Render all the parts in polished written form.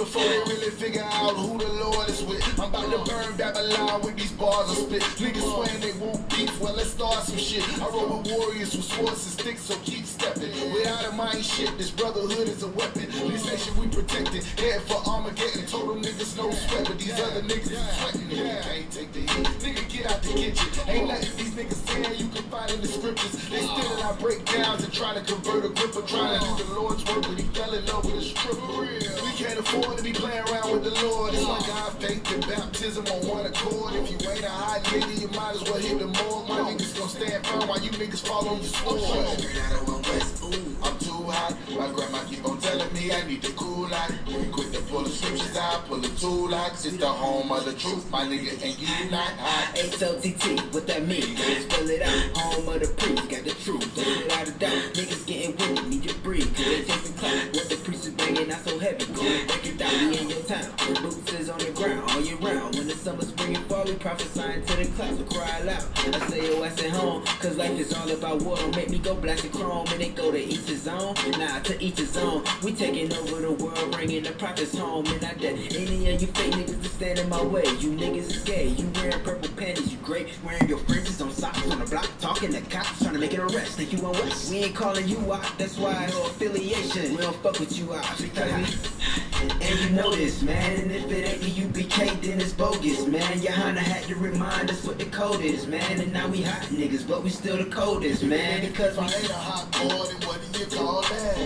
before they really figure out who the Lord is with. I'm about to burn Babylon with these bars I spit. Niggas swearing they won't beef, well let's start some shit. I roll with warriors with swords and sticks, so keep stepping. Without a mind shit, this brotherhood is a weapon. This nation we protected, head for Armageddon. Told them niggas no sweat, but these other niggas is sweating. Nigga can't take the heat, nigga get out the kitchen. Ain't nothing these niggas saying you can find in the scriptures. They still in our breakdowns and trying to convert a gripper, trying to do the Lord's work, but he fell in love with a stripper. We can't afford to be playing around with the Lord. It's like our faith and baptism on one accord. If you ain't a hot nigga, you might as well hit the morgue. My niggas gon' stand firm while you niggas fall on your sword. Straight out of one west, ooh, I'm too hot. My grandma keep on telling me I need to cool out. Quick to pull the scriptures out, pull the tool out. It's the home of the truth, my nigga, and you not hot. H-O-T-T, what that mean? Spell it out, home of the priest, got the truth. Without a doubt, niggas getting with need you breathe. They chasing clout, what the priest is bringing out so heavy. Go and break it down, we in your town. Boots is on the ground, all year round. When the summer, spring, and fall, we prophesying to the clouds, so cry loud. I say your ass at home, cause life is all about war. Don't make me go blasting chrome, and it go to each his own. Nah, to each his own. We taking over the world, bringing the prophets home. And I dare any of you fake niggas to stand in my way. You niggas is gay, you wearing purple panties, you great. Wearing your fringes on socks on the block, talking to cops, trying to make it arrest. Think you on West? We ain't calling you out, that's why no affiliation. We don't fuck with you out, and you know this, man. And if it ain't the UBK, then it's bogus, man. Your Honda had to remind us what the code is, man. And now we hot niggas, but we still the coldest, man. Because if I ain't a hot boy, then what do you call that?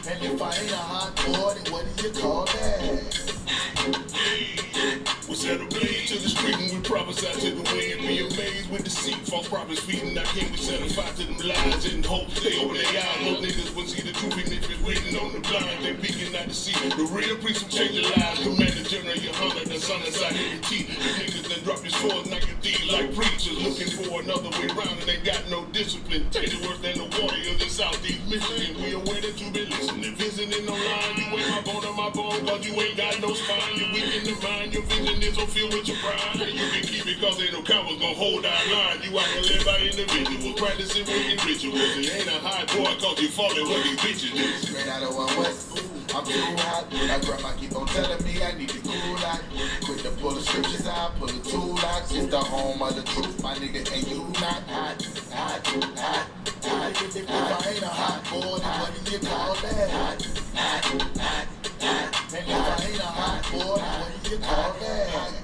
And if I ain't a hot boy, then what do you call that? We set a blaze to the street and we prophesy to the wind. Be amazed with deceit, false prophets feeding our king. We set a fire to them lies in hopes they open their eyes. Most niggas will see the truth, and if it's written on the blind, they peeking out to see the real priest will change their lives. Commander General, your hunter, the sun inside every teeth. The niggas done drop his swords, knock your deed like preachers, looking for another way round and they got no discipline. Take it worse than the warriors in Southeast Michigan. We aware that you been listening, visiting online. You ain't my bone on my bone, cause you ain't got no spine. You weak in the mind, your vision is so filled with your pride. And you can keep it cause ain't no cowards gonna hold our line. You out here live by individuals, practicing wicked rituals. It ain't a high boy cause you falling what these bitches do. Straight out of one west, ooh, I'm too hot. My grandma keep on telling me I need to cool out. Quick to pull the scriptures out, pull the tool out. It's the home of the truth, my nigga, and you not hot, hot, hot, hot. If I ain't a hot boy, then what do you call that? Hot, hot, hot, hot. And if I ain't a hot boy, then what do you call that?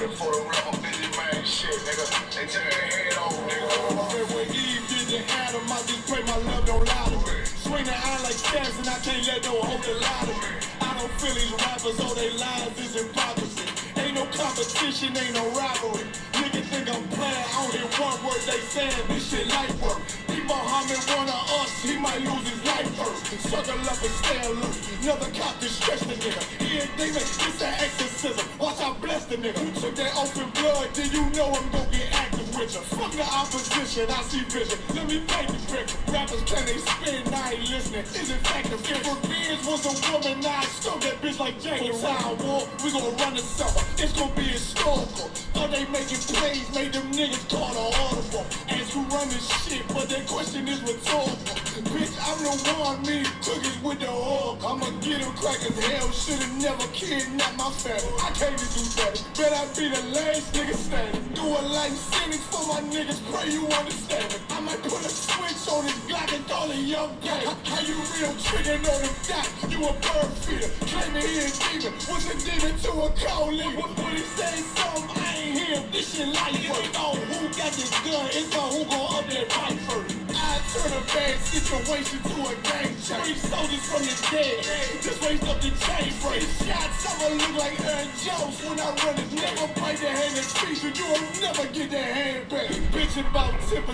For the rapper, busy man, shit, nigga. They tear their head off, nigga. When Eve didn't have them, I just pray my love don't lie to me. Swing the iron like stabs and I can't let no hope to lie to me. I don't feel these rappers, all they lies is hypocrisy. Ain't no competition, ain't no rivalry. Niggas think I'm playing, I only one word they saying, this shit light work. If Muhammad one of us, he might lose his life first. Circle up and stay alert. Another cop to stretch the nigga. He ain't demon, it's an exorcism. Watch I bless the nigga. You took that open blood, then you know I'm gon' get active with ya. Fuck the opposition, I see vision. Let me paint the picture. Rappers claim they spin, I ain't listening. Is it effective? If revenge was a woman, now I stole that bitch like Jacob. Wild war, we gon' run the summer. It's gon' be historical. Are they making plays? Made them niggas call the audible. Ask who run this shit, but that question is rhetorical. Bitch, I'm the one, me cookies with the oil. I'ma get them crackers, hell, should've never kidnapped my family. I can't do better. Bet I be the last nigga standing. Do a life sentence for my niggas, pray you understand it. I might put a switch on this Glock and call it young gang. How you real trigger on them dots? You a bird feeder, claiming he a demon. What's a demon to a cold nigga? When he say something, I ain't hear him. This shit life work. Oh, who got this gun? It's about who gon' up that fight first. I turn a bad situation to a game change. 3 soldiers from the dead, just raised up the chain frame. Shots, I'ma look like Aaron Jones when I run it. Never bite the hand and speak, so you will never get that hand back. He bitchin' about 10%,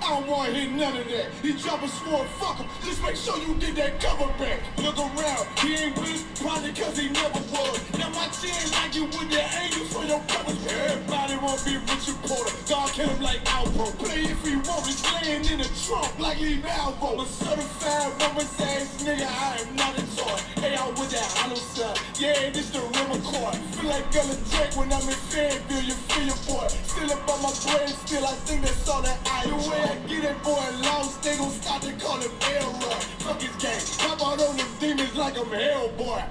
I don't wanna hear none of that. He drop a sword, fuck him, just make sure you get that cover back. Look around, he ain't with us, probably cause he never was. Now my chin like you with your angles for your covers. Everybody wanna be Richard Porter, God kill him like Alpo. Play if he want, he's laying in the trunk like Lee Malvo. A certified rubber Nice ass nigga, I am not a toy. Hey, out with that hollow stuff. Yeah, this the river court. Feel like Gullah Jack when I'm in Fayetteville, you feel your boy. Still up on my brain, still I think that's all that I do. The way I get that boy lost, they gon' start to call him Elroy. Fuck his gang, pop out on them demons like I'm Hellboy.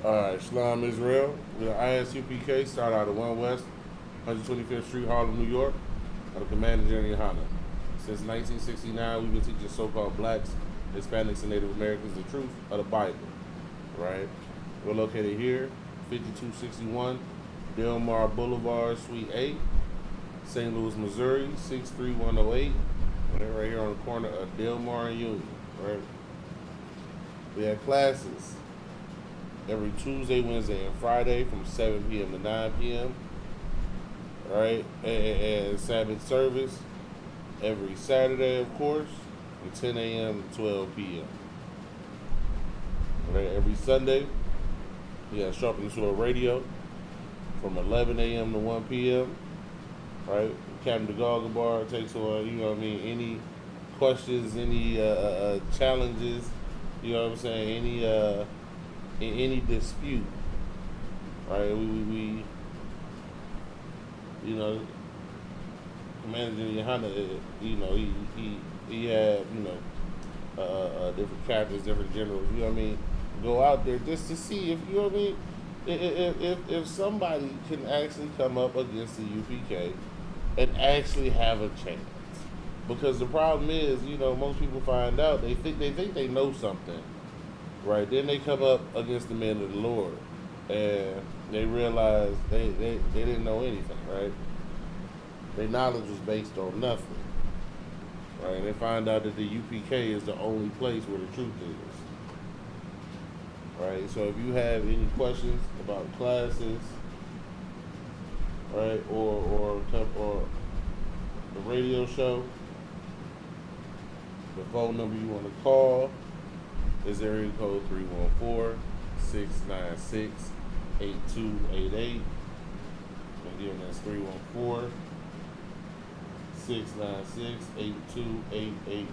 Alright, Shalom Israel. We're the ISUPK, start out of 1 West, 125th Street, Harlem, New York, out of Commander General Honda. Since 1969, we've been teaching so-called blacks, Hispanics, and Native Americans the truth of the Bible. Right? We're located here, 5261 Delmar Boulevard, Suite 8, St. Louis, Missouri, 63108. Right here on the corner of Delmar and Union. Right? We have classes every Tuesday, Wednesday, and Friday from 7 p.m. to 9 p.m. Right? And Sabbath service every Saturday, of course, from 10 a.m. to 12 p.m. Right? Every Sunday, we got Sharpen the Sword Radio from 11 a.m. to 1 p.m. Right? Captain DeGauga Bar takes on, you know what I mean, any questions, any challenges, you know what I'm saying, any dispute, right? We you know, Commander Johanna, you know, he had, you know, different captains, different generals, you know what I mean, go out there just to see if, you know what I mean, if somebody can actually come up against the UPK and actually have a chance. Because the problem is, you know, most people find out, they think they know something. Right, then they come up against the men of the Lord, and they realize they didn't know anything, right? Their knowledge was based on nothing, right? And they find out that the UPK is the only place where the truth is, right? So if you have any questions about classes, right, or the radio show, the phone number you want to call is area code 314-696-8288. Again, that's 314-696-8288.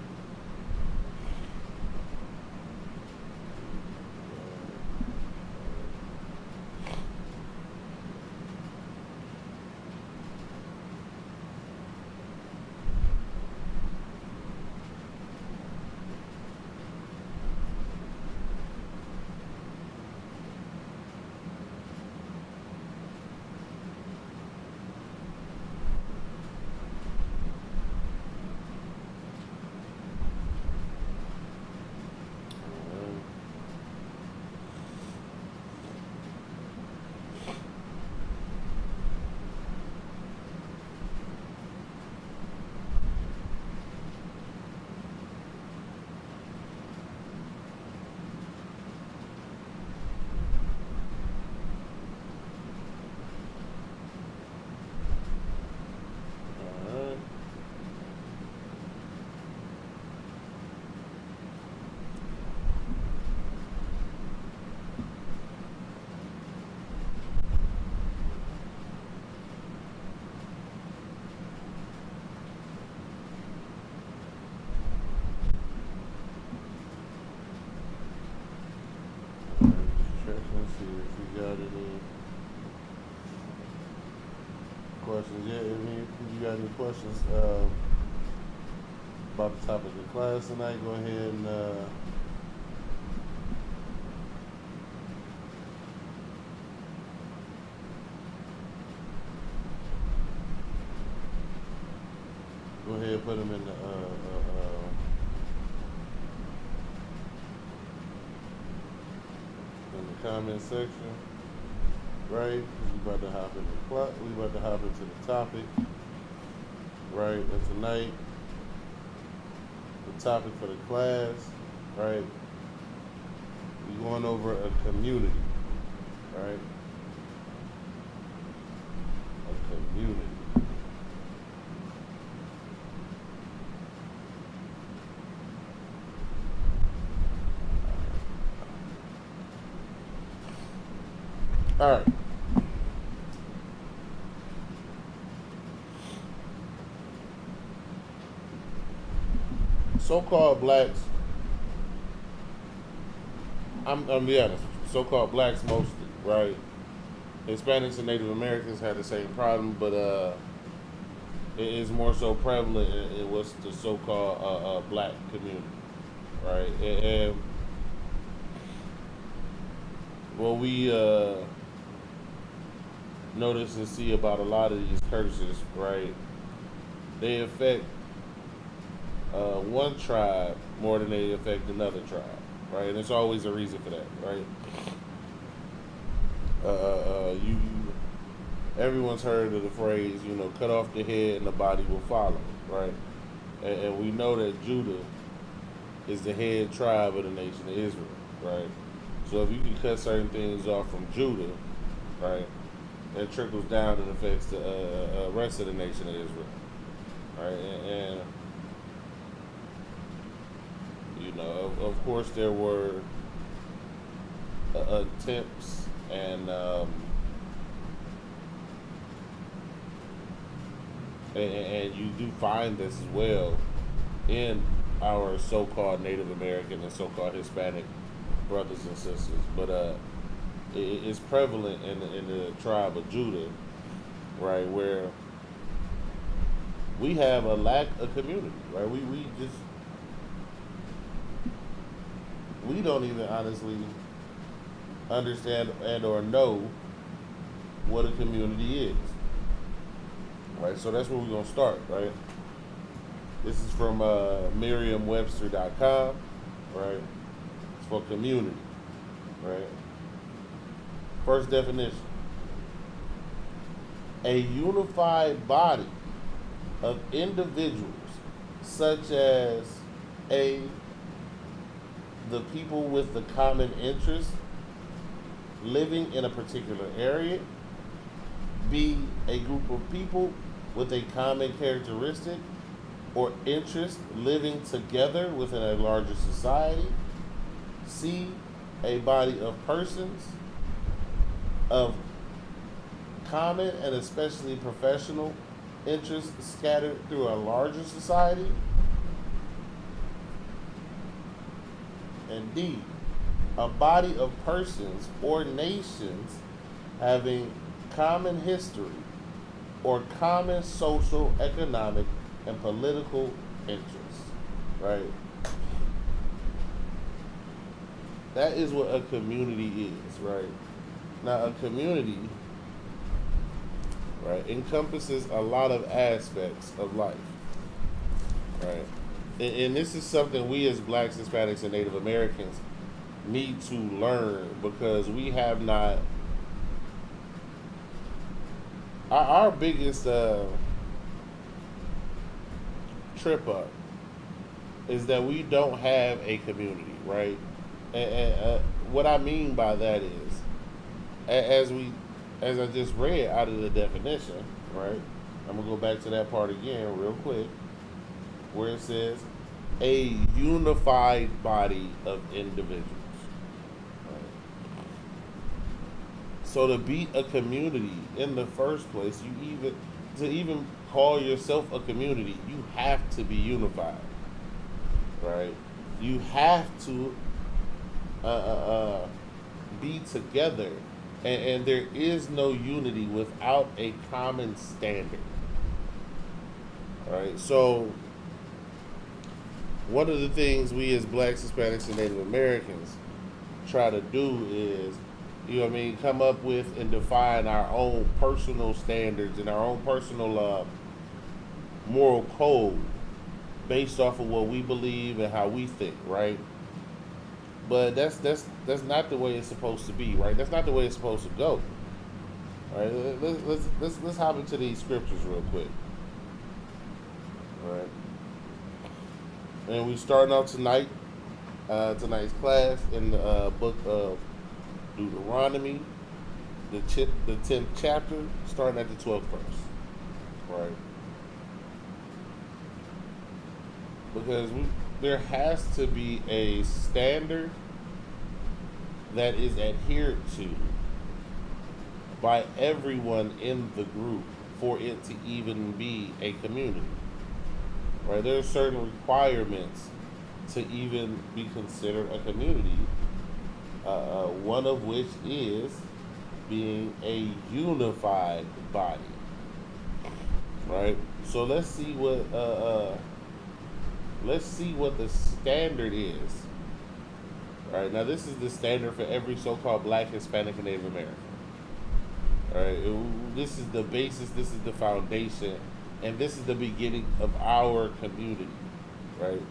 Questions? Yeah, I mean, if you got any questions about the topic of class tonight, go ahead and go ahead and put them in the comment section. Right, we about to hop into the topic. Right, and tonight the topic for the class, right? We're going over a community, right? A community. All right. So-called blacks, I'm gonna be honest, so-called blacks mostly, right? Hispanics and Native Americans had the same problem, but it is more so prevalent in what's the so-called black community, right? And what we notice and see about a lot of these curses, right? They affect one tribe more than they affect another tribe, right? And there's always a reason for that, right? Everyone's heard of the phrase, cut off the head and the body will follow, right? And we know that Judah is the head tribe of the nation of Israel, right? So if you can cut certain things off from Judah, right, that trickles down and affects the rest of the nation of Israel, right? And of course, there were attempts and you do find this as well in our so-called Native American and so-called Hispanic brothers and sisters, but it's prevalent in the tribe of Judah, right, where we have a lack of community, right? We don't even honestly understand and or know what a community is, right? So that's where we're gonna start, right? This is from Merriam-Webster.com, right? It's for community, right? First definition: a unified body of individuals, such as A, the people with the common interest living in a particular area, B, a group of people with a common characteristic or interest living together within a larger society, C, a body of persons of common and especially professional interests scattered through a larger society, and D, a body of persons or nations having common history or common social, economic, and political interests, right? That is what a community is, right? Now, a community, right, encompasses a lot of aspects of life, right? And this is something we as blacks, Hispanics, and Native Americans need to learn, because we have not. Our biggest trip up is that we don't have a community, right? And what I mean by that is, as I just read out of the definition, right? I'm gonna go back to that part again real quick, where it says a unified body of individuals. Right? So to be a community in the first place, to even call yourself a community, you have to be unified, right? You have to be together, and there is no unity without a common standard. All right, so one of the things we as blacks, Hispanics, and Native Americans try to do is, come up with and define our own personal standards and our own personal moral code based off of what we believe and how we think, right? But that's not the way it's supposed to be, right? That's not the way it's supposed to go. All right, let's hop into these scriptures real quick. All right. And we starting out tonight, tonight's class in the book of Deuteronomy, the 10th chapter, starting at the 12th verse. Right? Because there has to be a standard that is adhered to by everyone in the group for it to even be a community. Right? There are certain requirements to even be considered a community, one of which is being a unified body. Right? So let's see what the standard is. All right, now this is the standard for every so-called Black, Hispanic, and Native American. All right, this is the basis, this is the foundation, and this is the beginning of our community. Right?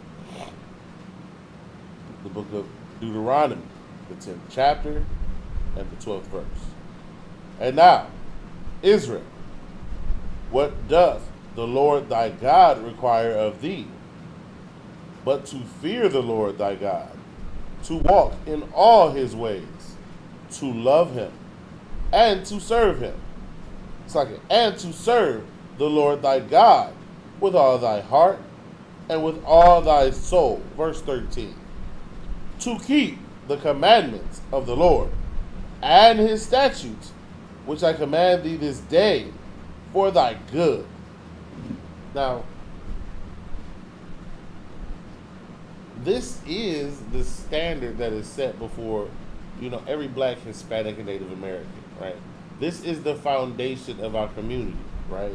The book of Deuteronomy, the 10th chapter, and the 12th verse. And now, Israel, what doth the Lord thy God require of thee, but to fear the Lord thy God, to walk in all his ways, to love him, and to serve him. And to serve the Lord thy God with all thy heart and with all thy soul. Verse 13. To keep the commandments of the Lord and his statutes, which I command thee this day for thy good. Now, this is the standard that is set before, every Black, Hispanic, and Native American, right? This is the foundation of our community, right?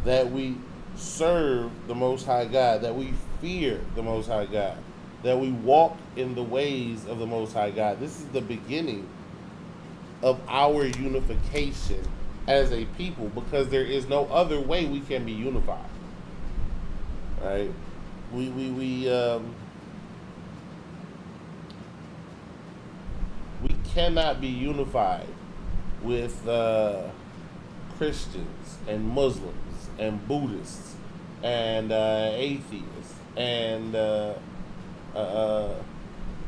That we serve the Most High God, that we fear the Most High God, that we walk in the ways of the Most High God. This is the beginning of our unification as a people, because there is no other way we can be unified, right? We cannot be unified with Christians and Muslims and Buddhists and atheists and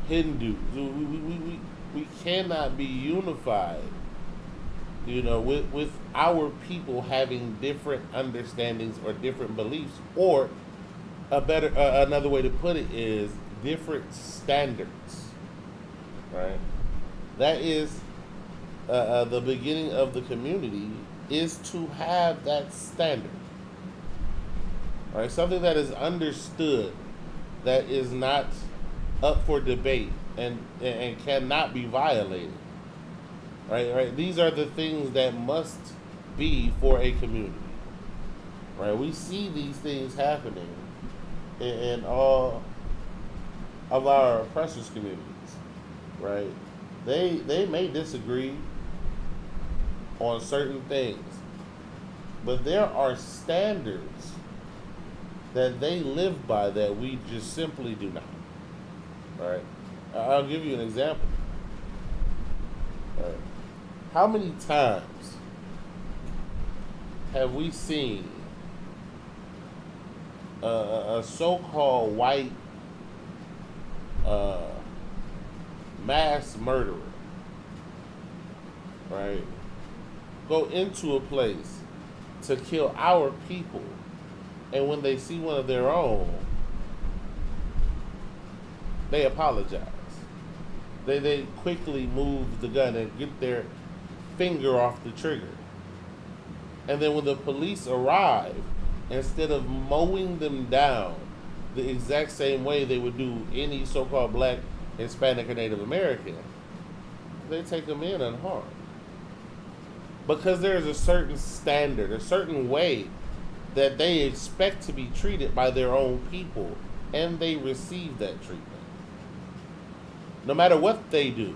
Hindus. We cannot be unified, with our people having different understandings or different beliefs, or another way to put it is different standards, right? That is the beginning of the community, is to have that standard. Right? Something that is understood, that is not up for debate and cannot be violated. Right? These are the things that must be for a community. Right? We see these things happening in all of our oppressors' communities. Right? They may disagree on certain things, but there are standards that they live by that we just simply do not. Right? I'll give you an example. Right. How many times have we seen a so-called white mass murderer, right, go into a place to kill our people, and when they see one of their own, they apologize. They quickly move the gun and get their finger off the trigger. And then when the police arrive, instead of mowing them down the exact same way they would do any so-called Black, Hispanic, or Native American, they take them in unharmed. Because there is a certain standard, a certain way that they expect to be treated by their own people, and they receive that treatment. No matter what they do,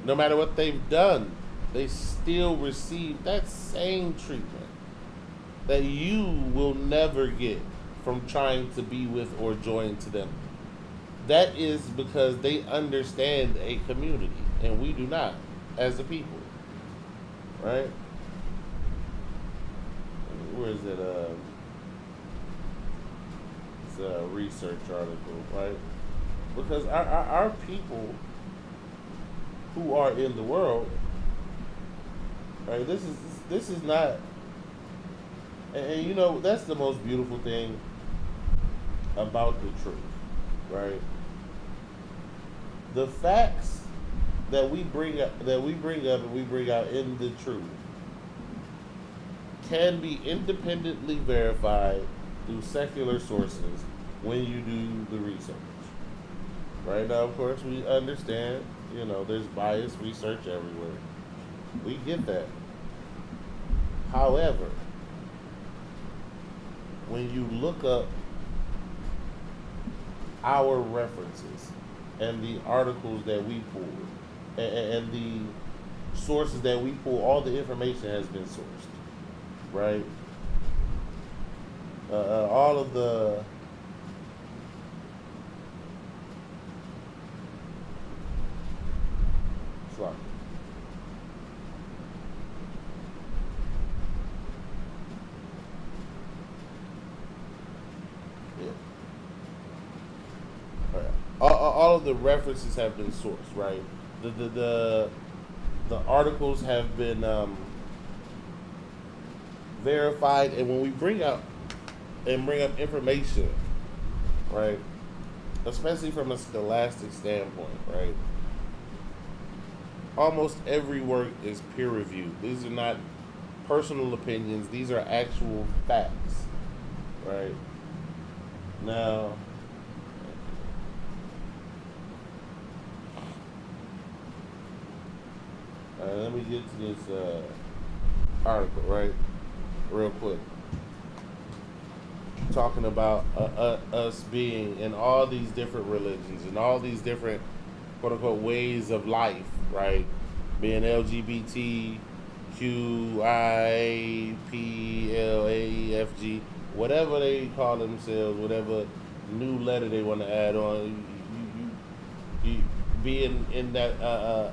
no matter what they've done, they still receive that same treatment that you will never get from trying to be with or join to them. That is because they understand a community, and we do not, as a people. Right? Where is it? research article, right? Because our people who are in the world, right? This is not, and you know that's the most beautiful thing about the truth, right? The facts that we bring up and we bring out in the truth can be independently verified through secular sources when you do the research. Right now, of course, we understand, you know, there's biased research everywhere. We get that. However, when you look up our references and the articles that we pull and the sources that we pull, all the information has been sourced, right? All of the slide. Yeah. All right. All of the references have been sourced, right? The articles have been verified, and when we bring up information, right, especially from a scholastic standpoint, right, almost every work is peer reviewed. These are not personal opinions, these are actual facts, right? Now, let me get to this article, right, real quick. Talking about us being in all these different religions and all these different quote unquote ways of life, right? Being LGBT, Q, I, P, L, A, F, G, whatever they call themselves, whatever new letter they want to add on, you being in that,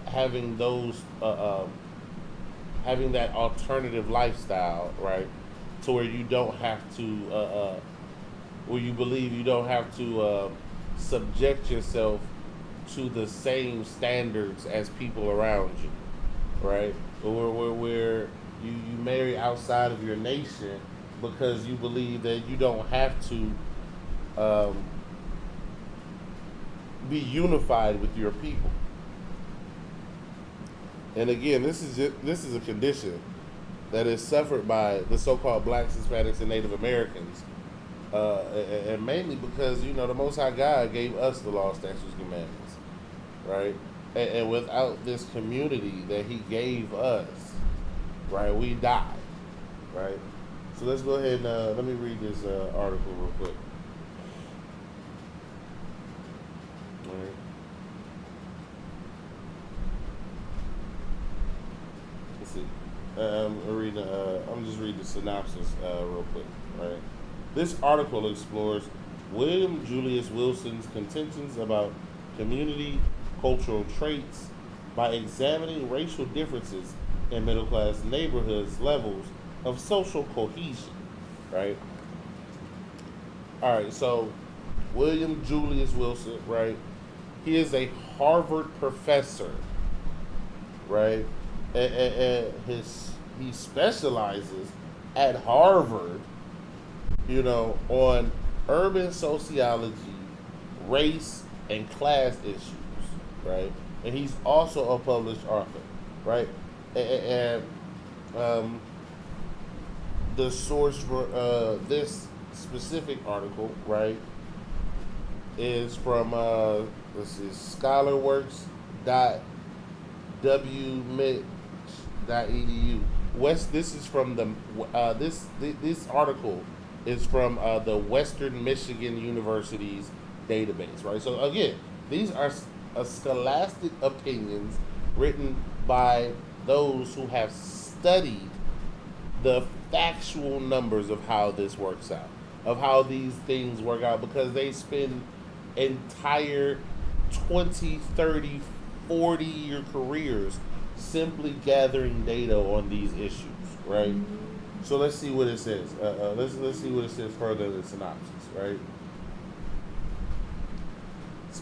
having those, having that alternative lifestyle, right? To where you don't have to, where you believe you don't have to subject yourself to the same standards as people around you, right? Where you marry outside of your nation because you believe that you don't have to be unified with your people. And again, this is a condition that is suffered by the so-called blacks, Hispanics, and Native Americans, and mainly because, you know, the Most High God gave us the law, statutes, commandments, right? And without this community that He gave us, right, we die, right? So let's go ahead and let me read this article real quick. All right. Let's see. I'm just reading the synopsis real quick. Right. This article explores William Julius Wilson's contentions about community cultural traits by examining racial differences in middle-class neighborhoods' levels of social cohesion. Right. All right. So William Julius Wilson, right? He is a Harvard professor, right? And he specializes at Harvard, you know, on urban sociology, race, and class issues, right? And he's also a published author, right? And the source for this specific article, right, is from let's see, scholarworks.wmich.edu. This is from the this article is from the Western Michigan University's database, right? So again, these are scholastic opinions written by those who have studied the factual numbers of how this works out, of how these things work out, because they spend entire 20, 30, 40-year careers simply gathering data on these issues, right? So let's see what it says. Let's see what it says further in the synopsis, right?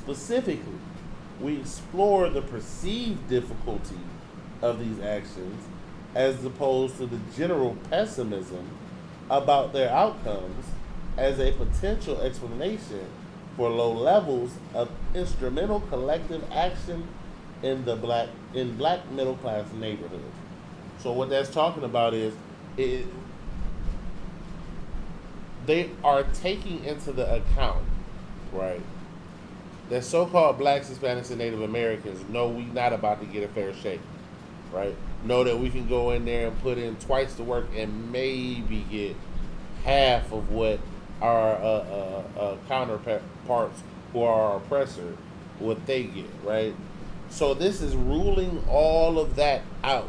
specifically, we explore the perceived difficulty of these actions as opposed to the general pessimism about their outcomes as a potential explanation for low levels of instrumental collective action in black middle class neighborhoods. So what that's talking about is they are taking into the account, right, that so-called blacks, Hispanics, and Native Americans know we not about to get a fair shake, right? Know that we can go in there and put in twice the work and maybe get half of what our counterparts who are our oppressor, what they get, right? So this is ruling all of that out,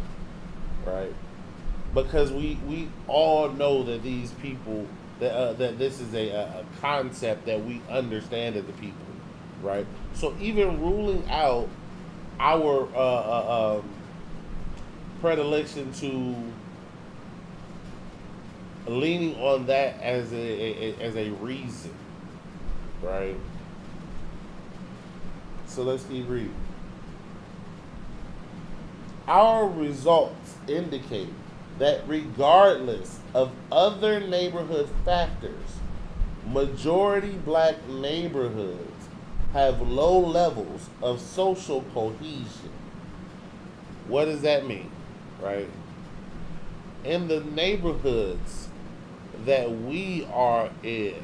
right? Because we all know that these people, that this is a concept that we understand as a people, right? So even ruling out our predilection to leaning on that as a reason, right? So let's keep reading. Our results indicate that regardless of other neighborhood factors, majority black neighborhoods have low levels of social cohesion. What does that mean, right? In the neighborhoods that we are in,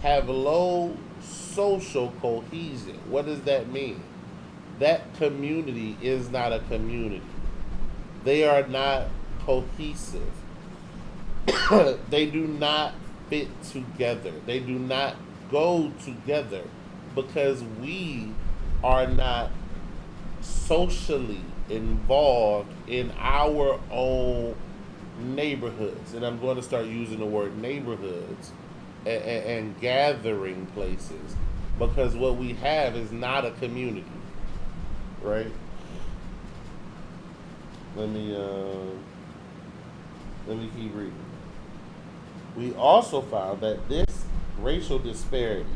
have low social cohesion. What does that mean? That community is not a community. They are not cohesive. They do not fit together. They do not go together because we are not socially involved in our own neighborhoods. And I'm going to start using the word neighborhoods and gathering places, because what we have is not a community, right? Let me keep reading. We also found that this racial disparity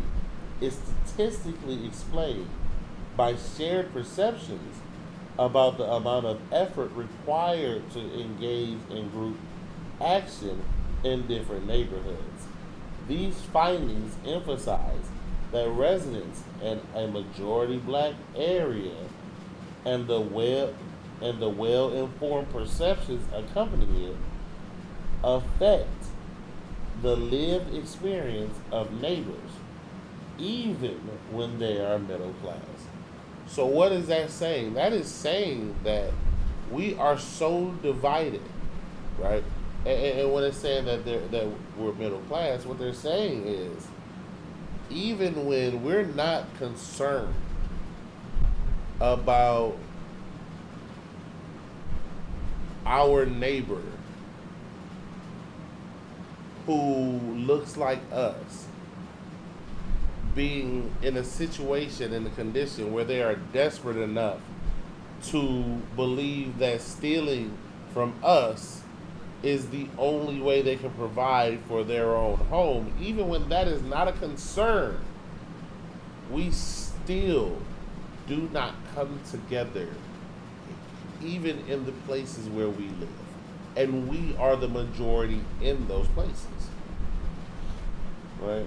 is statistically explained by shared perceptions about the amount of effort required to engage in group action in different neighborhoods. These findings emphasize that residents in a majority black area and the well-informed perceptions accompanying it affect the lived experience of neighbors, even when they are middle class. So what is that saying? That is saying that we are so divided, right? And when it's saying that we're middle class, what they're saying is, even when we're not concerned about our neighbor who looks like us being in a situation, in a condition where they are desperate enough to believe that stealing from us is the only way they can provide for their own home, even when that is not a concern, we still do not come together, even in the places where we live. And we are the majority in those places. Right?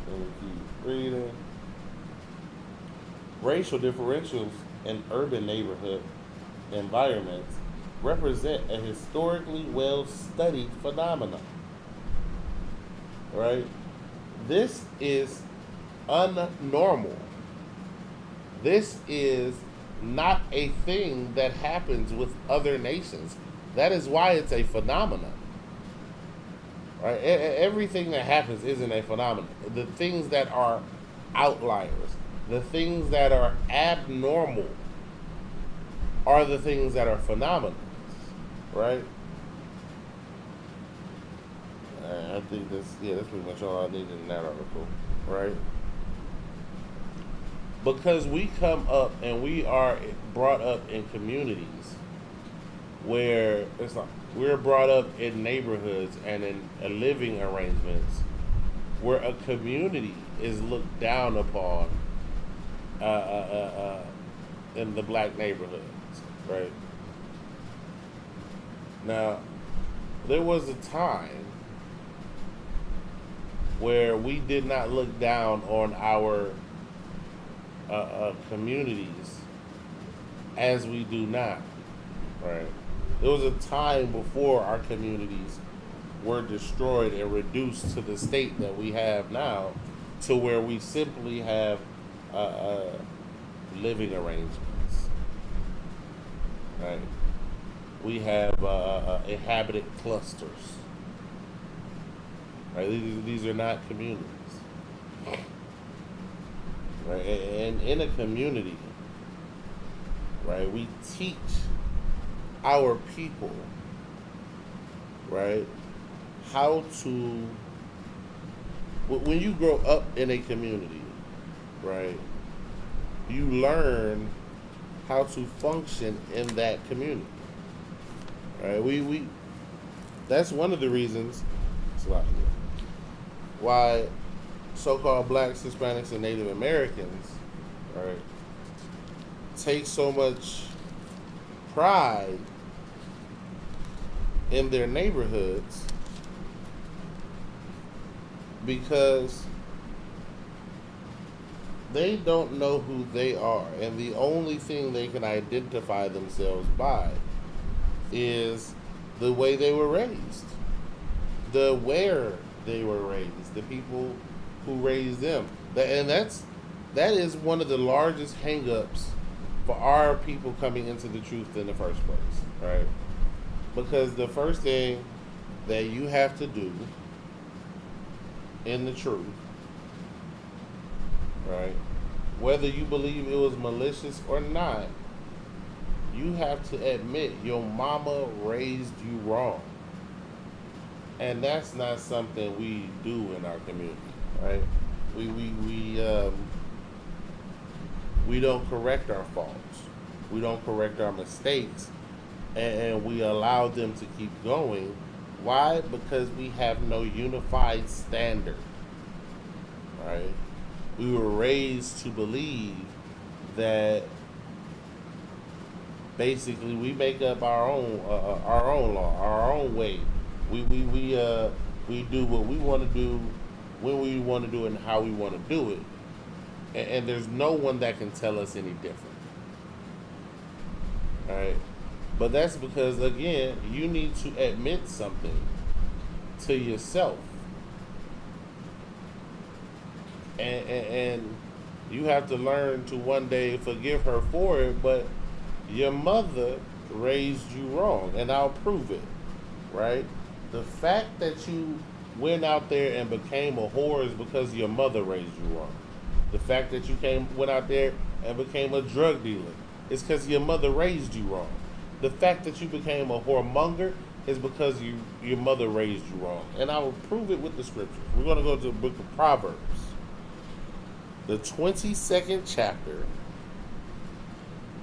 Let me keep reading. Racial differentials in urban neighborhood environments represent a historically well-studied phenomenon. Right? This is unnormal. This is not a thing that happens with other nations. That is why it's a phenomenon. Right? Everything that happens isn't a phenomenon. The things that are outliers, the things that are abnormal, are the things that are phenomena. Right? I think that's pretty much all I needed in that article. Right? Because we come up and we are brought up in communities where it's like we're brought up in neighborhoods and in living arrangements where a community is looked down upon in the black neighborhoods, right? Now, there was a time where we did not look down on our communities as we do now, right? There was a time before our communities were destroyed and reduced to the state that we have now, to where we simply have living arrangements, right? We have inhabited clusters, right? These are not communities, right? And in a community, right, we teach our people, right, how to, when you grow up in a community, right, you learn how to function in that community, right? We that's one of the reasons why so-called blacks, Hispanics, and Native Americans, right, take so much pride in their neighborhoods, because they don't know who they are, and the only thing they can identify themselves by is the way they were raised, the where they were raised, the people who raised them. And that is one of the largest hang-ups for our people coming into the truth in the first place, right? Because the first thing that you have to do in the truth, right, whether you believe it was malicious or not, you have to admit your mama raised you wrong. And that's not something we do in our community, right? We don't correct our faults. We don't correct our mistakes, and we allow them to keep going. Why? Because we have no unified standard, right? We were raised to believe that basically we make up our own law, our own way. We do what we want to do, when we want to do it, and how we want to do it. And there's no one that can tell us any different. All right? But that's because, again, you need to admit something to yourself. And you have to learn to one day forgive her for it, but your mother raised you wrong, and I'll prove it, right? The fact that you went out there and became a whore is because your mother raised you wrong. The fact that you went out there and became a drug dealer is because your mother raised you wrong. The fact that you became a whoremonger is because your mother raised you wrong. And I will prove it with the scriptures. We're going to go to the book of Proverbs, the 22nd chapter,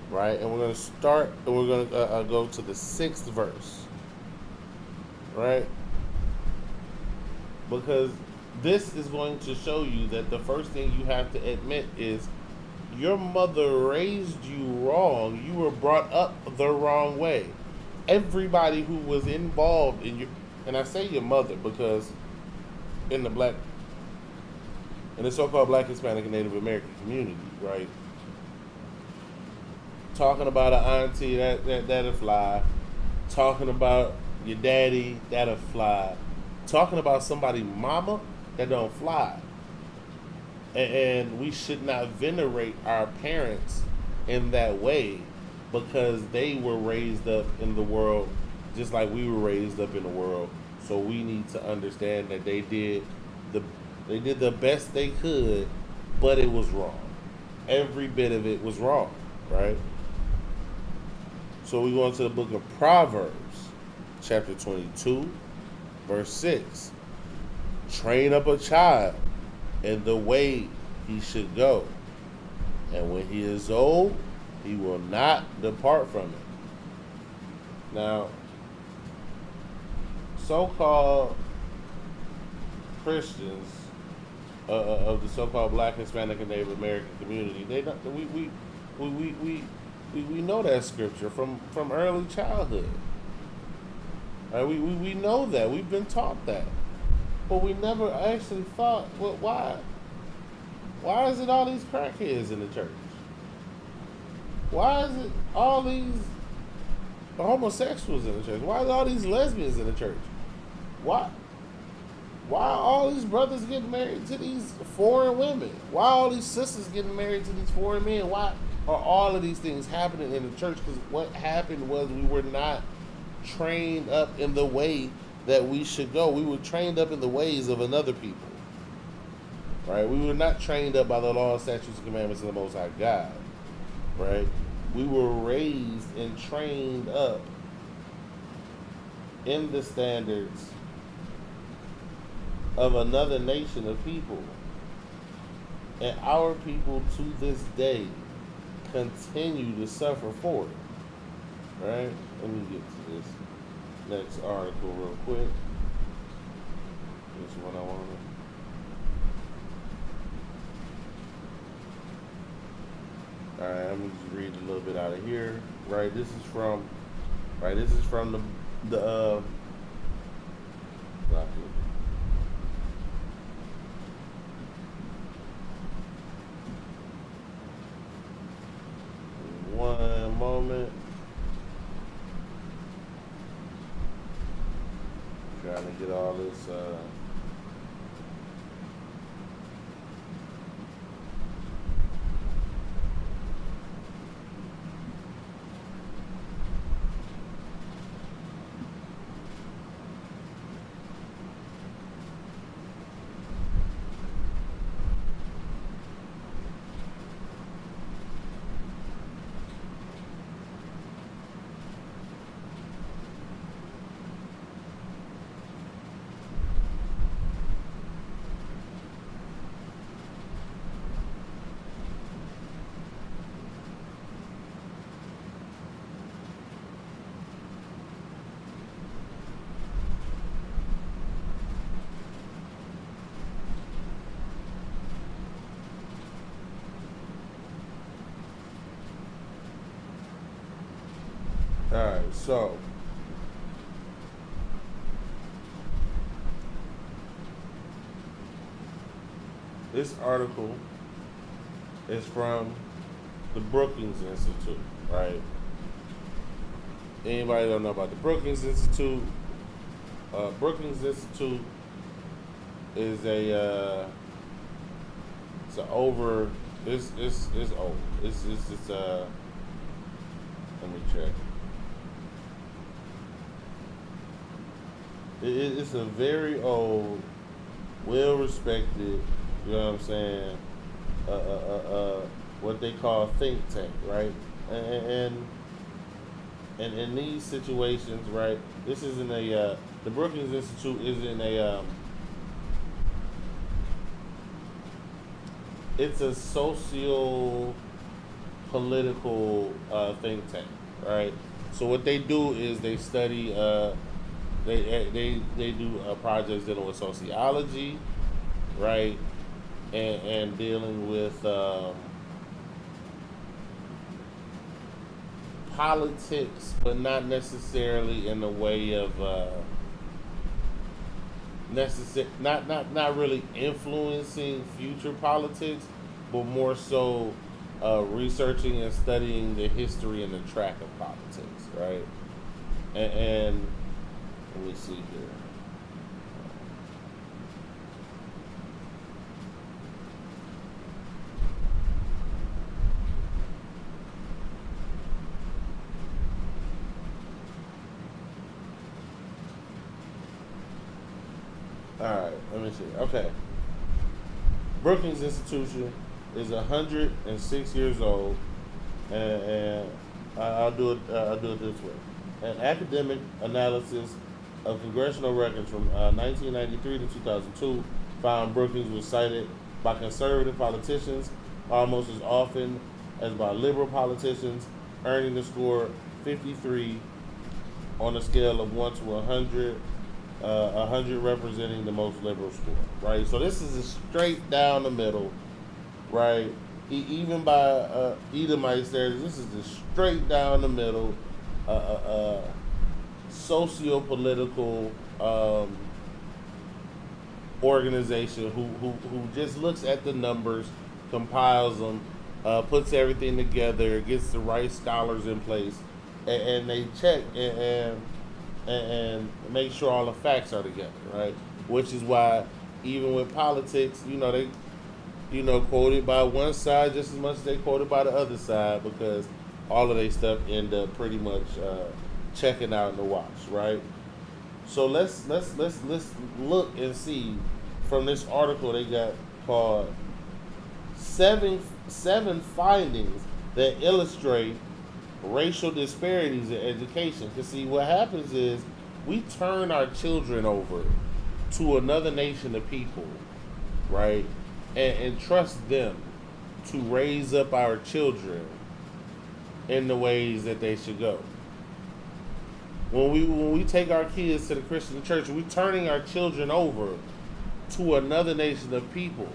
right? And we're going to start, and we're going to go to the 6th verse, right? Because this is going to show you that the first thing you have to admit is your mother raised you wrong. You were brought up the wrong way. Everybody who was involved in and I say your mother because in the so-called black, Hispanic, and Native American community, right? Talking about an auntie, that'll fly. Talking about your daddy, that'll fly. Talking about somebody's mama, that don't fly. And we should not venerate our parents in that way, because they were raised up in the world just like we were raised up in the world. So we need to understand that they did the best they could, but it was wrong. Every bit of it was wrong, right? So we go into the book of Proverbs, chapter 22, verse 6. Train up a child in the way he should go, and when he is old, he will not depart from it. Now, so-called Christians of the so-called Black, Hispanic, and Native American community. They don't, we know that scripture from early childhood. Right? We know that. We've been taught that. But we never actually thought, well, why is it all these crackheads in the church? Why is it all these homosexuals in the church? Why is all these lesbians in the church? Why are all these brothers getting married to these foreign women? Why are all these sisters getting married to these foreign men? Why are all of these things happening in the church? Because what happened was we were not trained up in the way that we should go. We were trained up in the ways of another people. Right? We were not trained up by the law, statutes, and commandments of the Most High God. Right? We were raised and trained up in the standards of another nation of people. And our people to this day continue to suffer for it. Right? Let me get to this next article real quick. This one I want to. Alright, I'm gonna just read a little bit out of here. Right, this is from the one moment. Trying to get all this Alright, so this article is from the Brookings Institute, right? Anybody don't know about the Brookings Institute? Brookings Institute is it's old. Let me check. It's a very old, well-respected, you know what I'm saying, what they call think tank, right? And in these situations, right, this isn't the Brookings Institute isn't it's a socio-political think tank, right? So what they do is they study, they do projects dealing with sociology, right, and dealing with politics, but not necessarily in the way of not really influencing future politics, but more so researching and studying the history and the track of politics, right? And let me see here. Alright, let me see. Okay. Brookings Institution is 106 years old, and I'll do it this way. An academic analysis of congressional records from 1993 to 2002 found Brookings was cited by conservative politicians almost as often as by liberal politicians, earning the score 53 on a scale of 1 to 100 100 representing the most liberal score, right? So this is a straight down the middle, right? Even by Edomite standards, this is the straight down the middle, socio-political organization who just looks at the numbers, compiles them, puts everything together, gets the right scholars in place, and they check and make sure all the facts are together, right? Which is why even with politics, they quoted by one side just as much as they quoted by the other side, because all of their stuff end up pretty much checking out in the wash, right? So let's look and see from this article they got called seven findings that illustrate racial disparities in education. Because see, what happens is we turn our children over to another nation of people, right, and trust them to raise up our children in the ways that they should go. When we take our kids to the Christian church, we're turning our children over to another nation of people,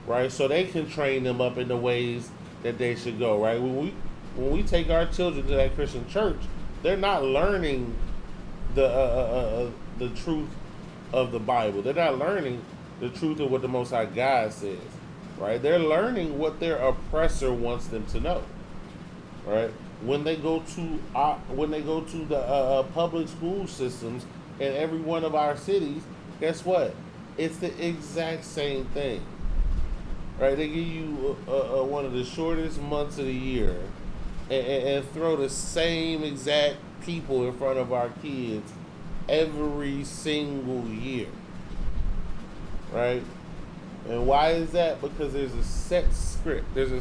right? So they can train them up in the ways that they should go, right? When we take our children to that Christian church, they're not learning the truth of the Bible. They're not learning the truth of what the Most High God says, right? They're learning what their oppressor wants them to know, right? When they go to the public school systems in every one of our cities, guess what? It's the exact same thing, right? They give you one of the shortest months of the year and throw the same exact people in front of our kids every single year, right? And why is that? Because there's a set script. There's a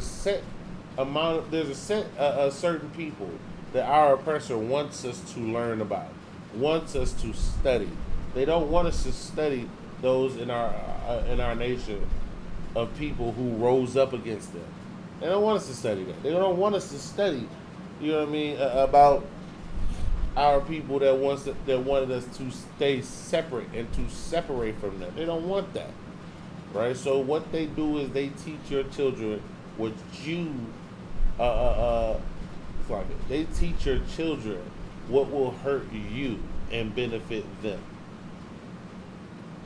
certain people that our oppressor wants us to learn about, wants us to study. They don't want us to study those in our nation of people who rose up against them. They don't want us to study that. They don't want us to study, about our people that wanted us to stay separate and to separate from them. They don't want that, right? So what they do is they teach your children what you they teach your children what will hurt you and benefit them,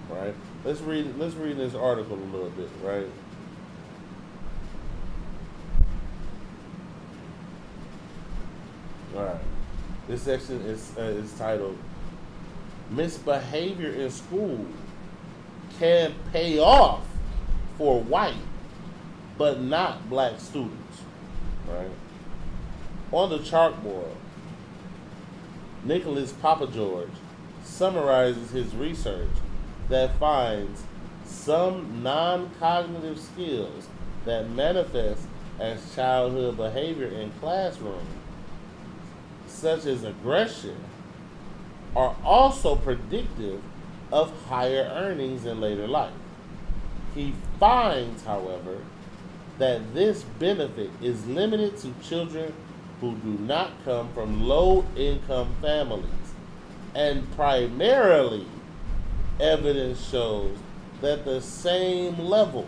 right? Let's read this article a little bit, right? All right. This section is titled "Misbehavior in School Can Pay Off for White but Not Black Students." Right? On the chalkboard, Nicholas Papageorge summarizes his research that finds some non-cognitive skills that manifest as childhood behavior in classrooms, such as aggression, are also predictive of higher earnings in later life. He finds, however, that this benefit is limited to children who do not come from low-income families, and primarily evidence shows that the same level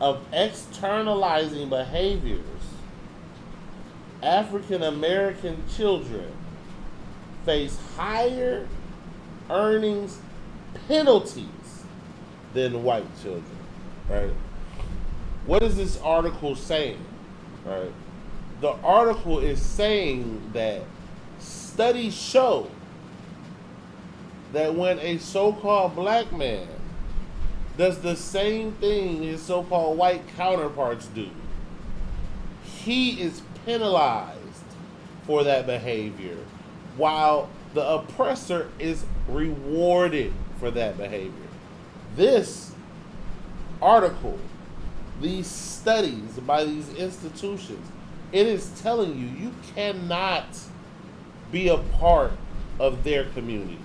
of externalizing behaviors African American children face higher earnings penalties than white children, right? What is this article saying, right? The article is saying that studies show that when a so-called black man does the same thing his so-called white counterparts do, he is penalized for that behavior, while the oppressor is rewarded for that behavior. This article, these studies by these institutions, it is telling you cannot be a part of their community.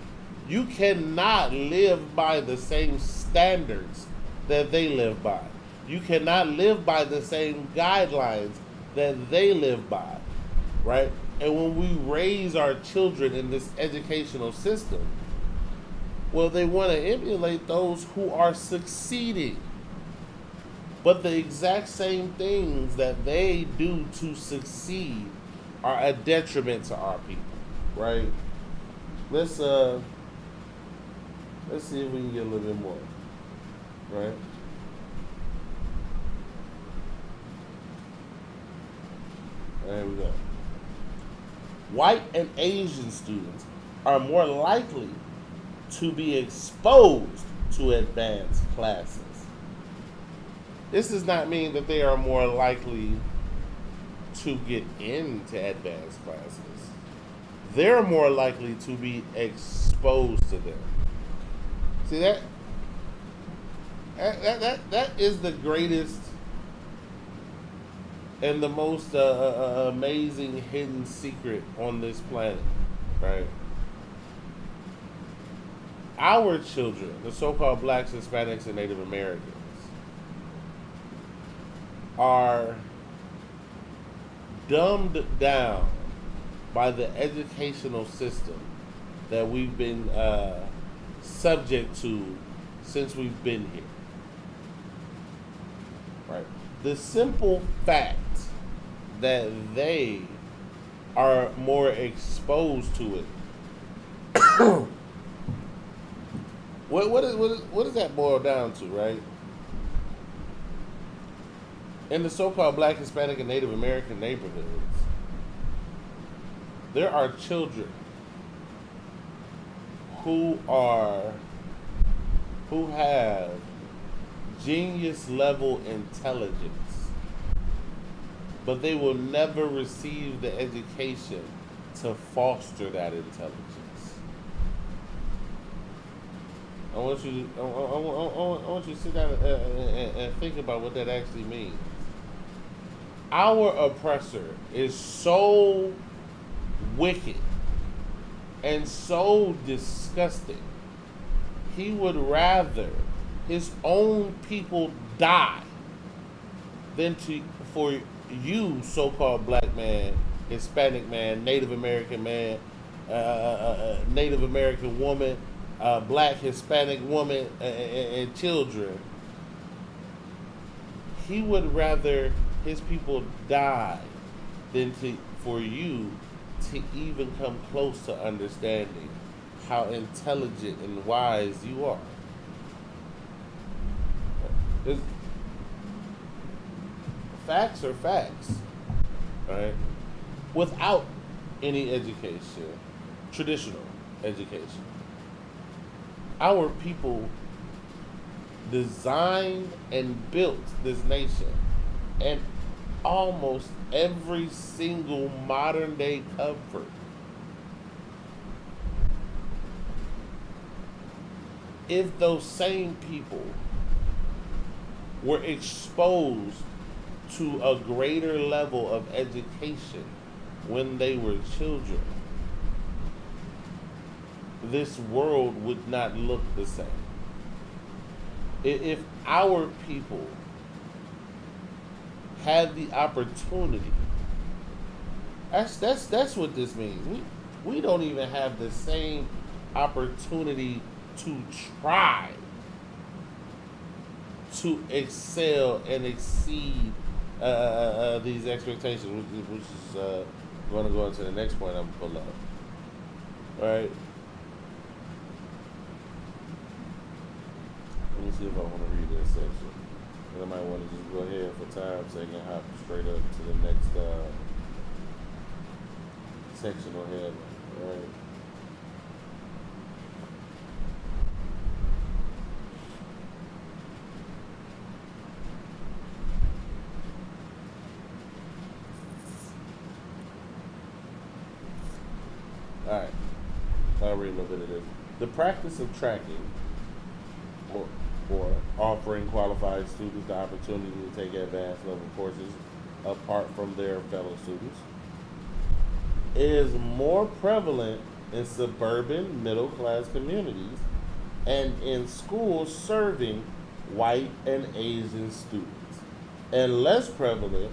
You cannot live by the same standards that they live by. You cannot live by the same guidelines that they live by, right? And when we raise our children in this educational system, well, they want to emulate those who are succeeding. But the exact same things that they do to succeed are a detriment to our people, right? Let's see if we can get a little bit more, right? There we go. White and Asian students are more likely to be exposed to advanced classes. This does not mean that they are more likely to get into advanced classes. They're more likely to be exposed to them. See that is the greatest and the most amazing hidden secret on this planet, right? Our children, the so-called blacks, Hispanics, and Native Americans, are dumbed down by the educational system that we've been subject to since we've been here. Right? The simple fact that they are more exposed to it. What does that boil down to, right? In the so-called black, Hispanic, and Native American neighborhoods, there are children who have genius level intelligence, but they will never receive the education to foster that intelligence. I want you to sit down and think about what that actually means. Our oppressor is so wicked and so disgusting. He would rather his own people die than for you, so-called black man, Hispanic man, Native American man, Native American woman, black Hispanic woman, and children. He would rather his people die than for you to even come close to understanding how intelligent and wise you are. Facts are facts, right? Without any education, traditional education, our people designed and built this nation, and almost every single modern day comfort if those same people were exposed to a greater level of education when they were children, this world would not look the same. If our people had the opportunity, that's what this means. We don't even have the same opportunity to try to excel and exceed these expectations, which is going to go into the next point I'm going to pull up. All right. Let me see if I want to read this section. I might want to just go ahead for time's sake and hop straight up to the next section on here. All right. All right. I'll read a little bit of this. The practice of tracking or offering qualified students the opportunity to take advanced level courses apart from their fellow students is more prevalent in suburban middle-class communities and in schools serving white and Asian students, and less prevalent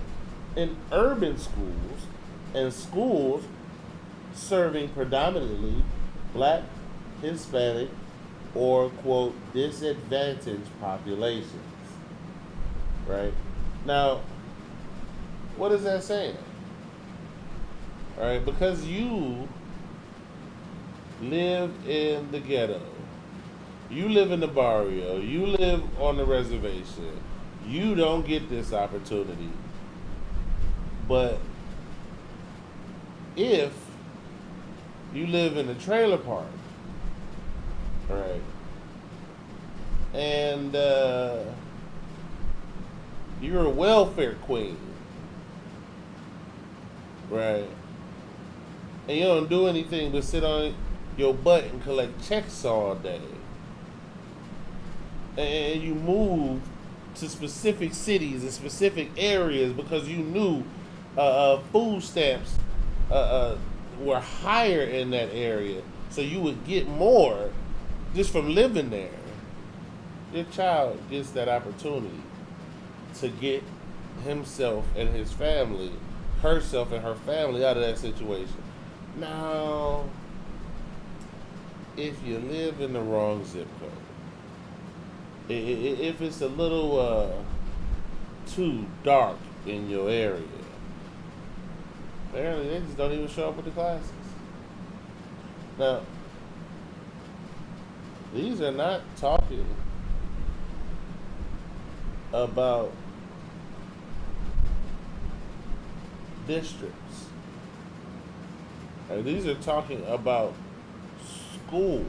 in urban schools and schools serving predominantly black, Hispanic, or quote disadvantaged populations. Right? Now, what is that saying? Right? Because you live in the ghetto, you live in the barrio, you live on the reservation, you don't get this opportunity. But if you live in a trailer park, right, and you're a welfare queen, right, and you don't do anything but sit on your butt and collect checks all day, and you move to specific cities and specific areas because you knew food stamps were higher in that area, so you would get more just from living there. Your child gets that opportunity to get himself and his family, herself and her family out of that situation. Now, if you live in the wrong zip code, if it's a little too dark in your area, apparently they just don't even show up with the classes. Now, these are not talking about districts. These are talking about schools.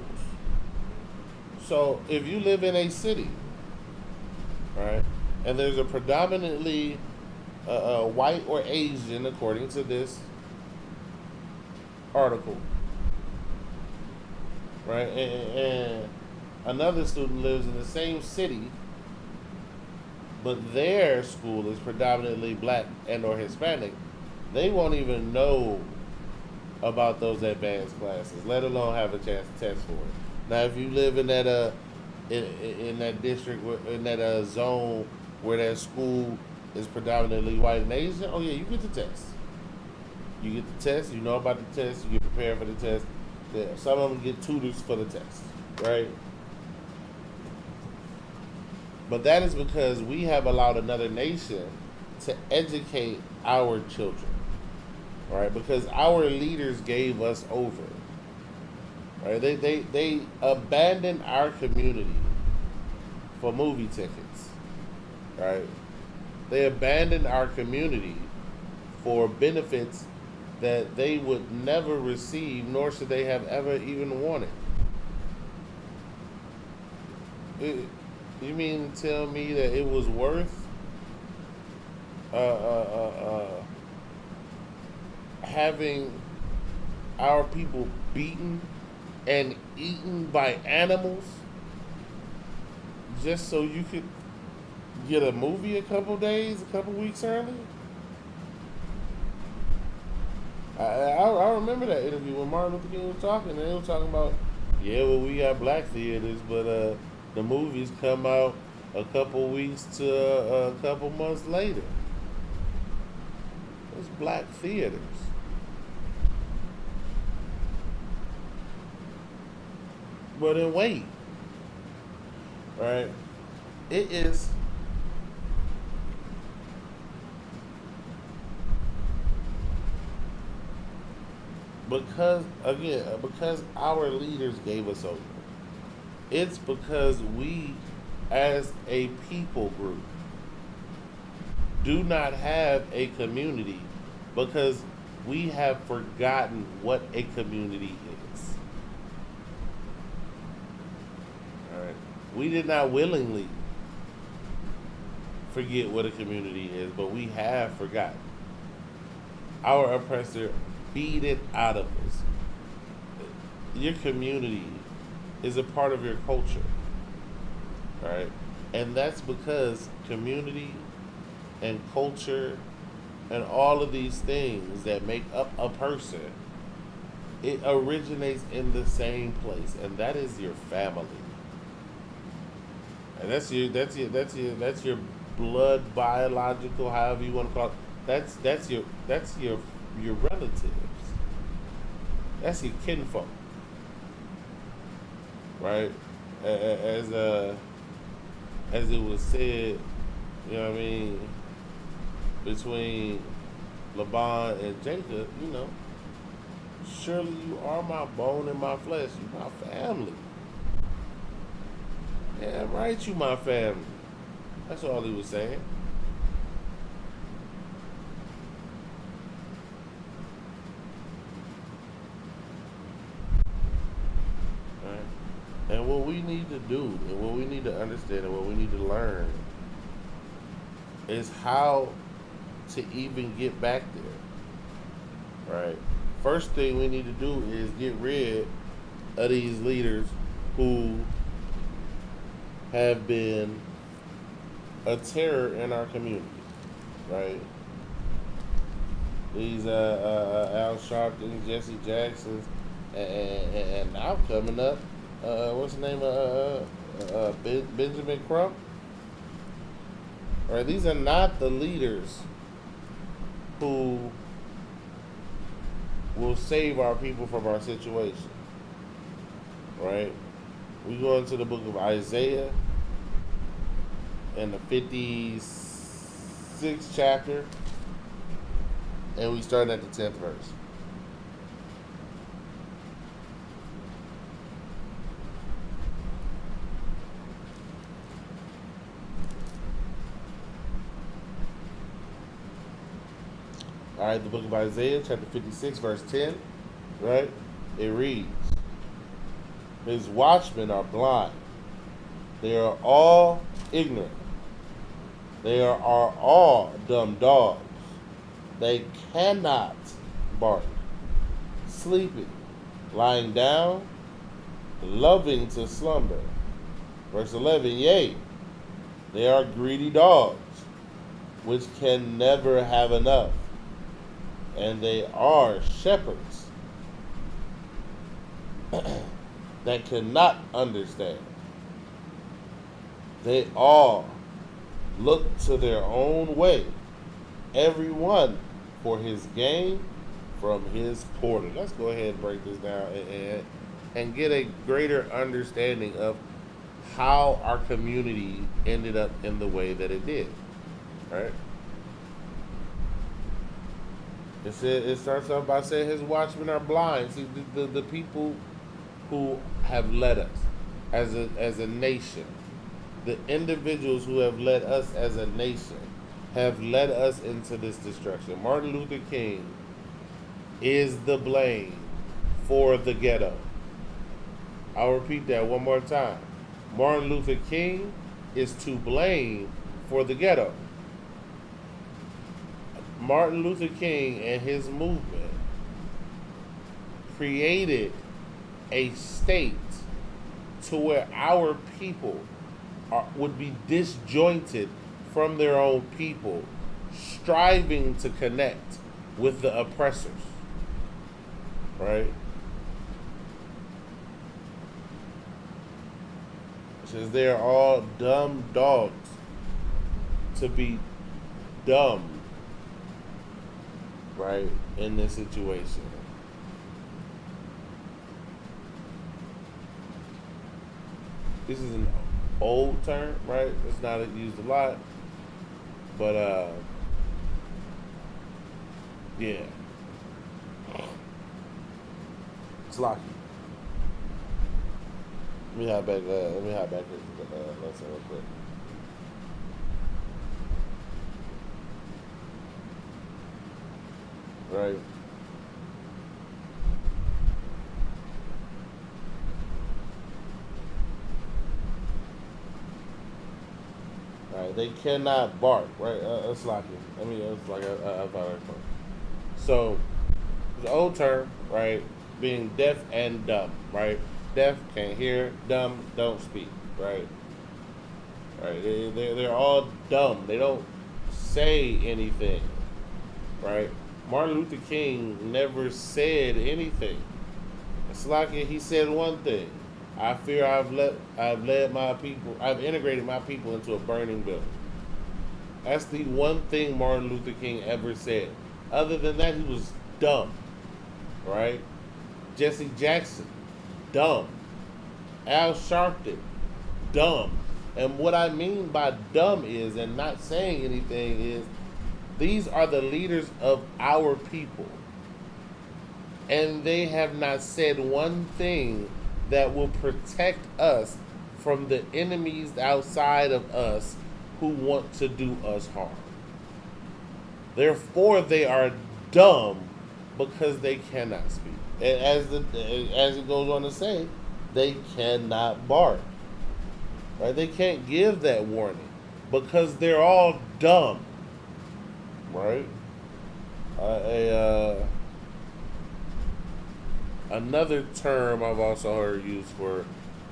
So if you live in a city, right, and there's a predominantly white or Asian, according to this article, right, and another student lives in the same city, but their school is predominantly black and or Hispanic, they won't even know about those advanced classes, let alone have a chance to test for it. Now, if you live in that in that district, in that zone where that school is predominantly white and Asian, oh yeah, you get the test. You get the test. You know about the test. You get prepared for the test. Some of them get tutors for the test, right? But that is because we have allowed another nation to educate our children, right? Because our leaders gave us over. Right? They abandoned our community for movie tickets. Right? They abandoned our community for benefits that they would never receive, nor should they have ever even wanted. You mean to tell me that it was worth having our people beaten and eaten by animals just so you could get a movie a couple weeks early? I remember that interview when Martin Luther King was talking, and they were talking about, yeah, well, we got black theaters, but the movies come out a couple weeks to a couple months later. It's black theaters. But then wait, right? It is because our leaders gave us over. It's because we, as a people group, do not have a community because we have forgotten what a community is. All right. We did not willingly forget what a community is, but we have forgotten. Our oppressor beat it out of us. Your community is a part of your culture, right? And that's because community and culture and all of these things that make up a person, it originates in the same place, and that is your family. And that's your blood, biological, however you want to call it. That's your relatives. That's your kinfolk, right? As it was said, you know what I mean, between Laban and Jacob, you know, surely you are my bone and my flesh. You my family. Yeah, right, you my family. That's all he was saying. Right? And what we need to do, and what we need to understand, and what we need to learn is how to even get back there. Right? First thing we need to do is get rid of these leaders who have been a terror in our community, right? These Al Sharpton, Jesse Jacksons, and now coming up, what's the name of Benjamin Crump? Right? These are not the leaders who will save our people from our situation, right? We go into the book of Isaiah in the 56th chapter, and we start at the 10th verse. All right, the book of Isaiah, chapter 56, verse 10, right? It reads, His watchmen are blind. They are all ignorant. They are all dumb dogs. They cannot bark. Sleeping, lying down, loving to slumber. Verse 11, yea, they are greedy dogs, which can never have enough. And they are shepherds that cannot understand. They all look to their own way, every one for his gain from his porter. Let's go ahead and break this down and get a greater understanding of how our community ended up in the way that it did. Right? It starts off by saying his watchmen are blind. See, the people who have led us as a nation, the individuals who have led us as a nation, have led us into this destruction. Martin Luther King is the blame for the ghetto. I'll repeat that one more time. Martin Luther King is to blame for the ghetto. Martin Luther King and his movement created a state to where our people would be disjointed from their own people, striving to connect with the oppressors. Right? It says they are all dumb dogs to be dumb, right, in this situation. This is an old term, right? It's not used a lot, but yeah, it's lucky. Let me hop back. Let me hop back into the lesson real quick. Right. Right. They cannot bark. Right. That's lucky. I mean, it's like I thought it was. So, the old term, right, being deaf and dumb, right? Deaf, can't hear, dumb, don't speak, right? Right, they're all dumb. They don't say anything, right? Martin Luther King never said anything. It's like he said one thing. I fear I've led my people, I've integrated my people into a burning building. That's the one thing Martin Luther King ever said. Other than that, he was dumb, right? Jesse Jackson, dumb. Al Sharpton, dumb. And what I mean by dumb is, and not saying anything is, these are the leaders of our people. And they have not said one thing that will protect us from the enemies outside of us who want to do us harm. Therefore, they are dumb because they cannot speak. And as it goes on to say, they cannot bark. Right? They can't give that warning because they're all dumb. Right? Another term I've also heard used for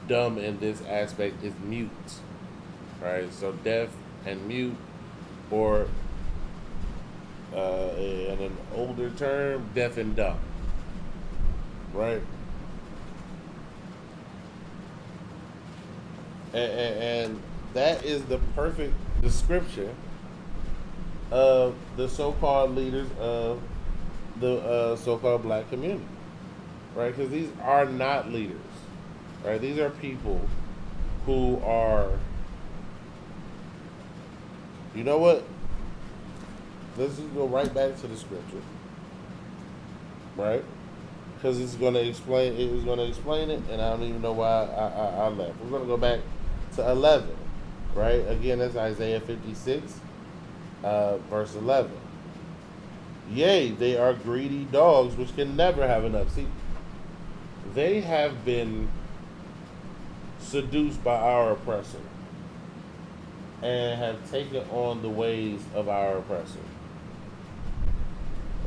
dumb in this aspect is mute. Right? So deaf and mute, or in an older term, deaf and dumb. Right? And that is the perfect description of the so-called leaders of the so-called black community, right? Because these are not leaders, right? These are people who are, you know what? Let's just go right back to the scripture, right? Because it's going to explain. It was going to explain it, and I don't even know why I left. We're going to go back to 11, right? Again, that's Isaiah 56, verse 11. Yea, they are greedy dogs which can never have enough. See, they have been seduced by our oppressor and have taken on the ways of our oppressor,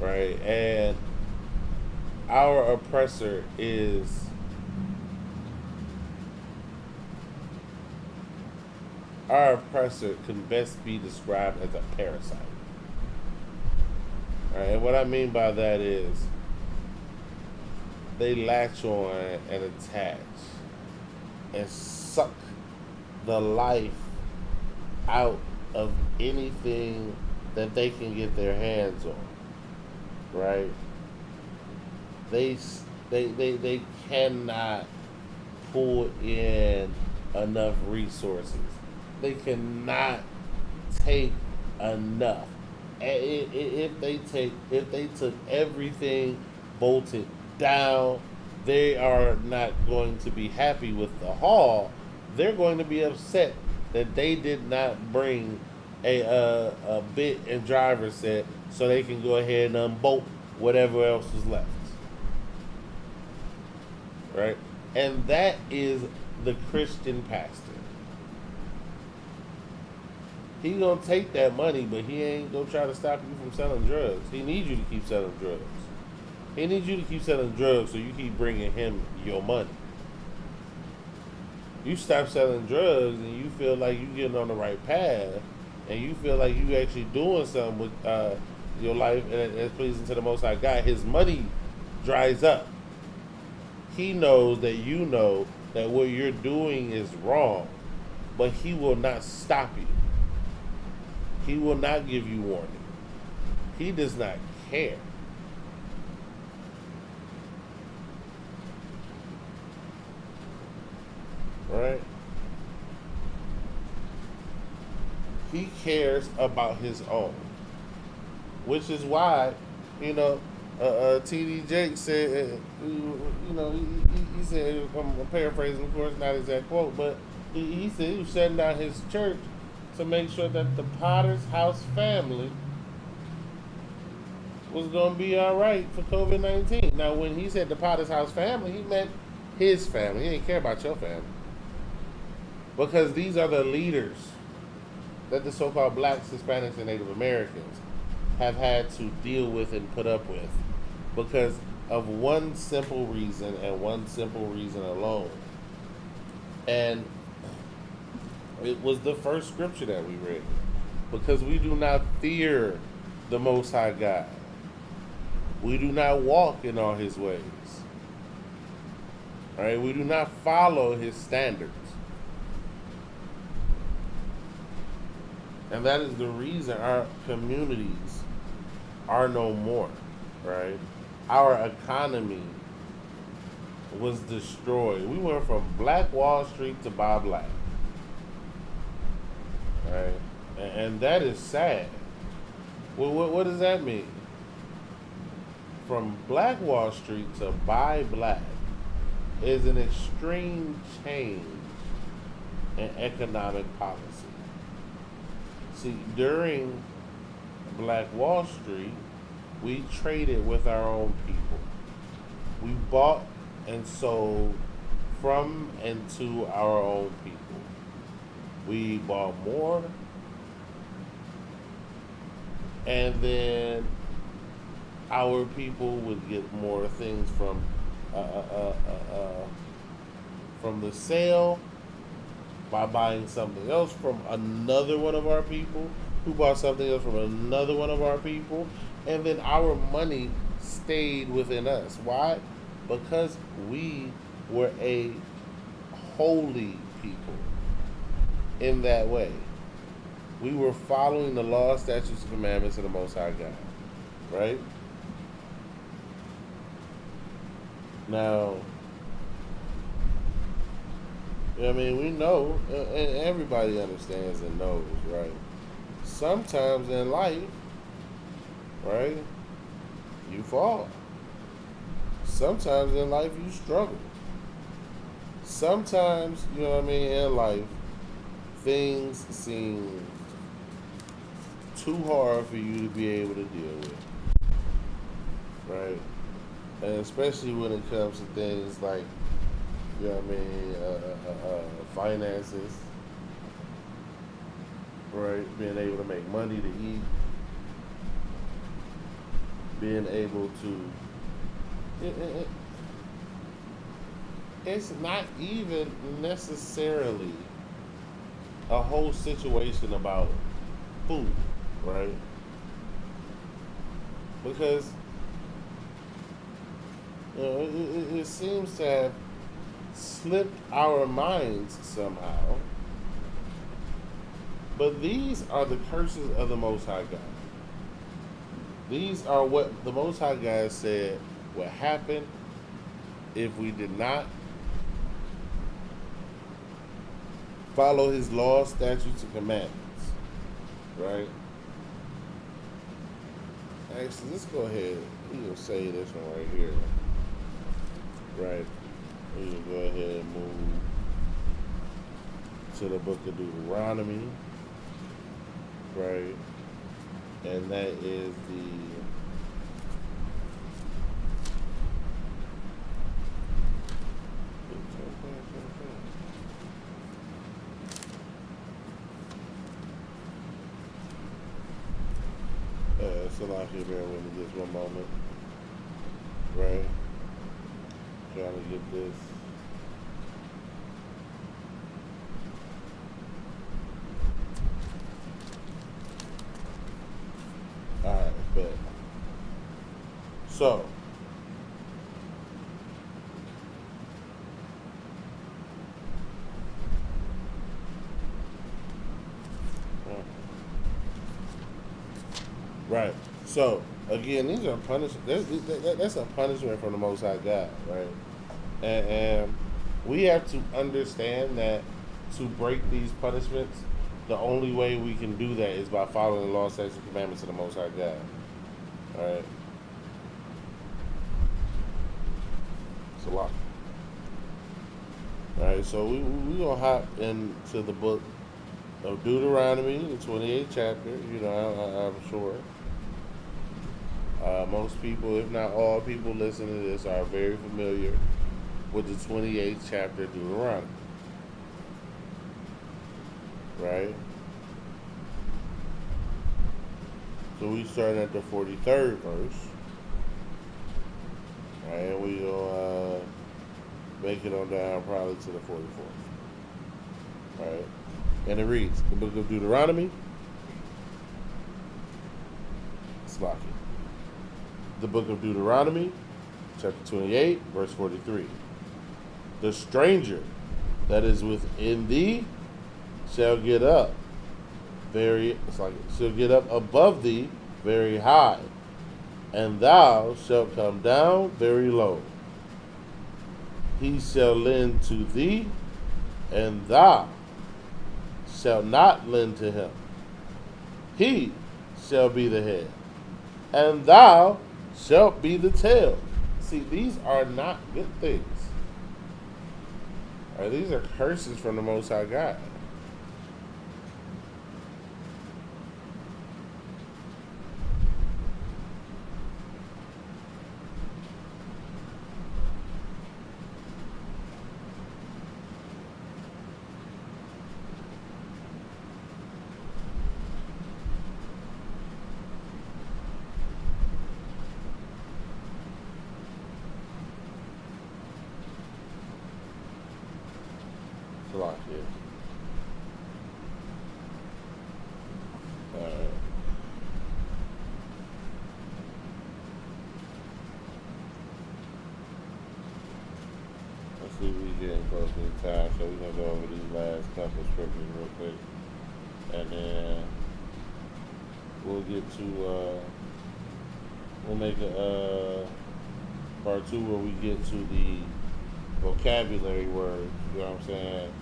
right? And our oppressor is can best be described as a parasite. All right, and what I mean by that is they latch on and attach and suck the life out of anything that they can get their hands on. Right? They cannot pull in enough resources. They cannot take enough. If they took everything bolted down, they are not going to be happy with the haul. They're going to be upset that they did not bring a bit and driver set so they can go ahead and unbolt whatever else was left. Right? And that is the Christian pastor. He gonna take that money, but he ain't gonna try to stop you from selling drugs. He needs you to keep selling drugs. He needs you to keep selling drugs so you keep bringing him your money. You stop selling drugs and you feel like you're getting on the right path, and you feel like you actually doing something with your life and it's pleasing to the Most High God. His money dries up. He knows that you know that what you're doing is wrong, but he will not stop you. He will not give you warning. He does not care. Right? He cares about his own. Which is why, T.D. Jakes said, he said, I'm paraphrasing, of course, not exact quote, but he said he was shutting down his church to make sure that the Potter's House family was going to be all right for COVID-19. Now, when he said the Potter's House family, he meant his family. He didn't care about your family. Because these are the leaders that the so-called blacks, Hispanics, and Native Americans have had to deal with and put up with because of one simple reason and one simple reason alone. And it was the first scripture that we read. Because we do not fear the Most High God. We do not walk in all his ways. All right? We do not follow his standards. And that is the reason our communities are no more, right? Our economy was destroyed. We went from Black Wall Street to Bob Black. Right? And that is sad. Well, what does that mean? From Black Wall Street to Buy Black is an extreme change in economic policy. See, during Black Wall Street, we traded with our own people. We bought and sold from and to our own people. We bought more, and then our people would get more things from the sale by buying something else from another one of our people who bought something else from another one of our people, and then our money stayed within us. Why? Because we were a holy people in that way. We were following the law, statutes, and commandments of the Most High God. Right? Now, I mean, we know, and everybody understands and knows, right? Sometimes in life, right, you fall. Sometimes in life you struggle. Sometimes, you know what I mean, in life, things seem too hard for you to be able to deal with. Right? And especially when it comes to things like, you know what I mean, finances, right? Being able to make money to eat, being able to, it's not even necessarily a whole situation about food, right? Because it seems to have slipped our minds somehow. But these are the curses of the Most High God. These are what the Most High God said would happen if we did not follow His laws, statutes, and commandments. Right? Actually, let's go ahead. We can say this one right here. Right? We can go ahead and move to the book of Deuteronomy. Right? And that is so I'll bear with me just one moment. Right? Trying to get this. Alright, bet. So, right. So, again, these are punishments. That's a punishment from the Most High God, right? And we have to understand that to break these punishments, the only way we can do that is by following the law, statutes, and commandments of the Most High God. All right? It's a lot. All right, so we're going to hop into the book of Deuteronomy, the 28th chapter. You know, I'm sure most people, if not all people listening to this, are very familiar with the 28th chapter of Deuteronomy. Right? So we start at the 43rd verse. Right? And we'll make it on down probably to the 44th. Right? And it reads, the book of Deuteronomy, Slocky. The book of Deuteronomy, chapter 28, verse 43. The stranger that is within thee shall get up shall get up above thee very high, and thou shalt come down very low. he shall lend to thee, and thou shalt not lend to him. He shall be the head, and thou shalt be the tail. See, these are not good things. These are curses from the Most High God. Lock here. Alright. Let's see if we getting close to the time, so we're gonna go over these last couple scriptures real quick. And then we'll get to we'll make a part 2 where we get to the vocabulary words, you know what I'm saying,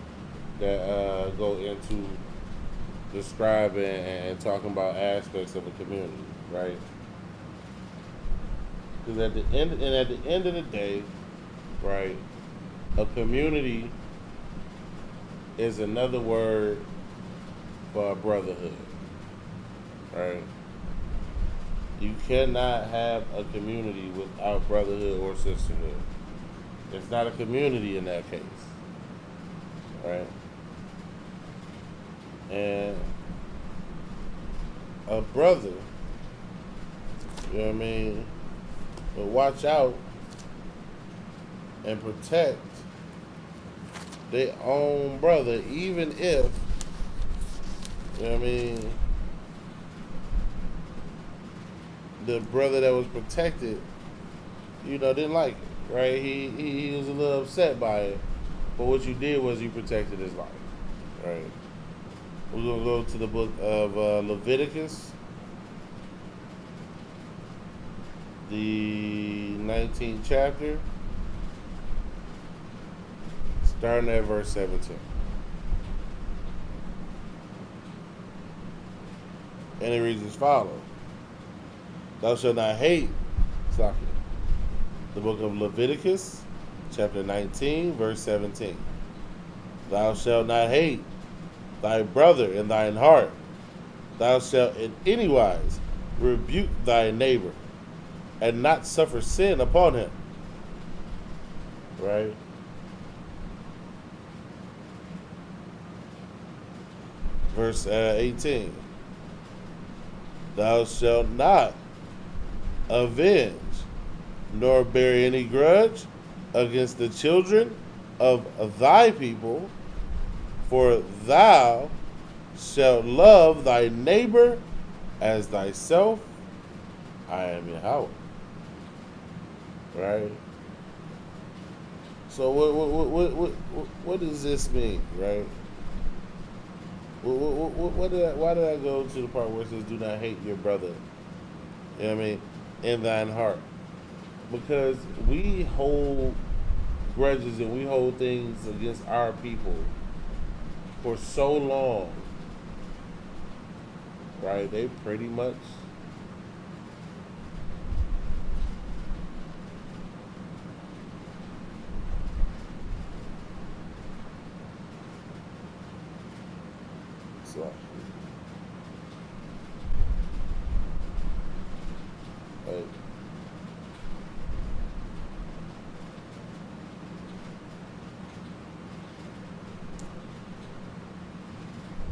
that go into describing and talking about aspects of a community, right? Because at the end of the day, right, a community is another word for a brotherhood, right? You cannot have a community without brotherhood or sisterhood. It's not a community in that case, right? And a brother, you know what I mean, will watch out and protect their own brother, even if, you know what I mean, the brother that was protected, you know, didn't like it. Right, he was a little upset by it, but what you did was you protected his life. Right, we're gonna go to the book of Leviticus, the 19th chapter, starting at verse 17, and it reads as follows: "Thou shalt not hate." Stop it. The book of Leviticus, chapter 19, verse 17. "Thou shalt not hate thy brother in thine heart. Thou shalt in any wise rebuke thy neighbor, and not suffer sin upon him." Right? Verse 18. "Thou shalt not avenge nor bear any grudge against the children of thy people, for thou shalt love thy neighbor as thyself. I am Yahweh." Right? So what does this mean, right? Why did I go to the part where it says, "Do not hate your brother"? You know what I mean? In thine heart. Because we hold grudges and we hold things against our people for so long, right? They pretty much so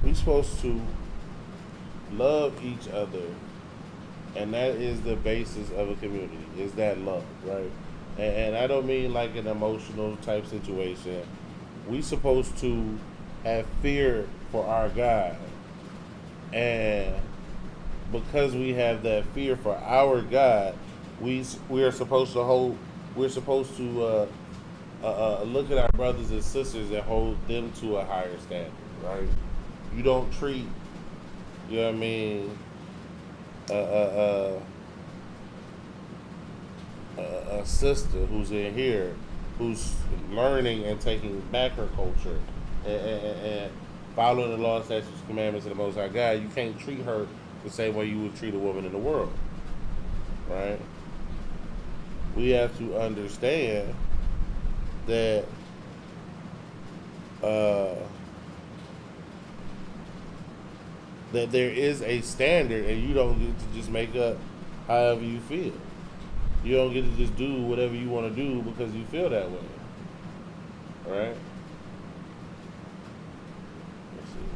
we're supposed to love each other, and that is the basis of a community, is that love, right? And I don't mean like an emotional type situation. We supposed to have fear for our God, and because we have that fear for our God, we are supposed to hold. We're supposed to look at our brothers and sisters and hold them to a higher standard, right? You don't treat, you know what I mean, a sister who's in here who's learning and taking back her culture and following the law, statutes, commandments of the Most High God, you can't treat her the same way you would treat a woman in the world, right? We have to understand that that there is a standard, and you don't get to just make up however you feel. You don't get to just do whatever you want to do because you feel that way, right? Let's see.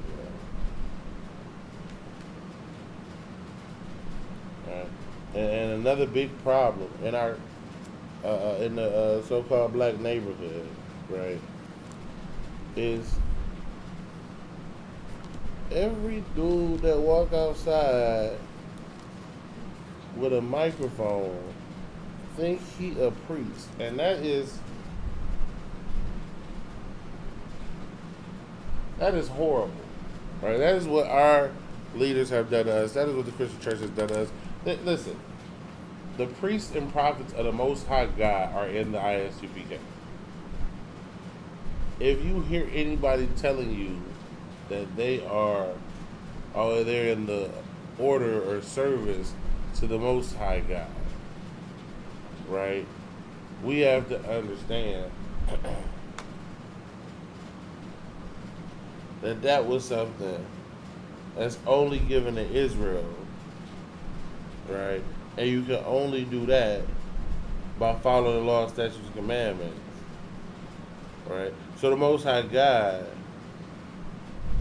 All right. And another big problem in our in the so-called black neighborhood, right, is every dude that walk outside with a microphone think he a priest, and that is horrible, right? That is what our leaders have done to us. That is what the Christian church has done to us. Listen, the priests and prophets of the Most High God are in the ISUPK. If you hear anybody telling you that they are, or they're in the order or service to the Most High God, right? We have to understand that was something that's only given to Israel, right? And you can only do that by following the law, statutes, and commandments, right? So the Most High God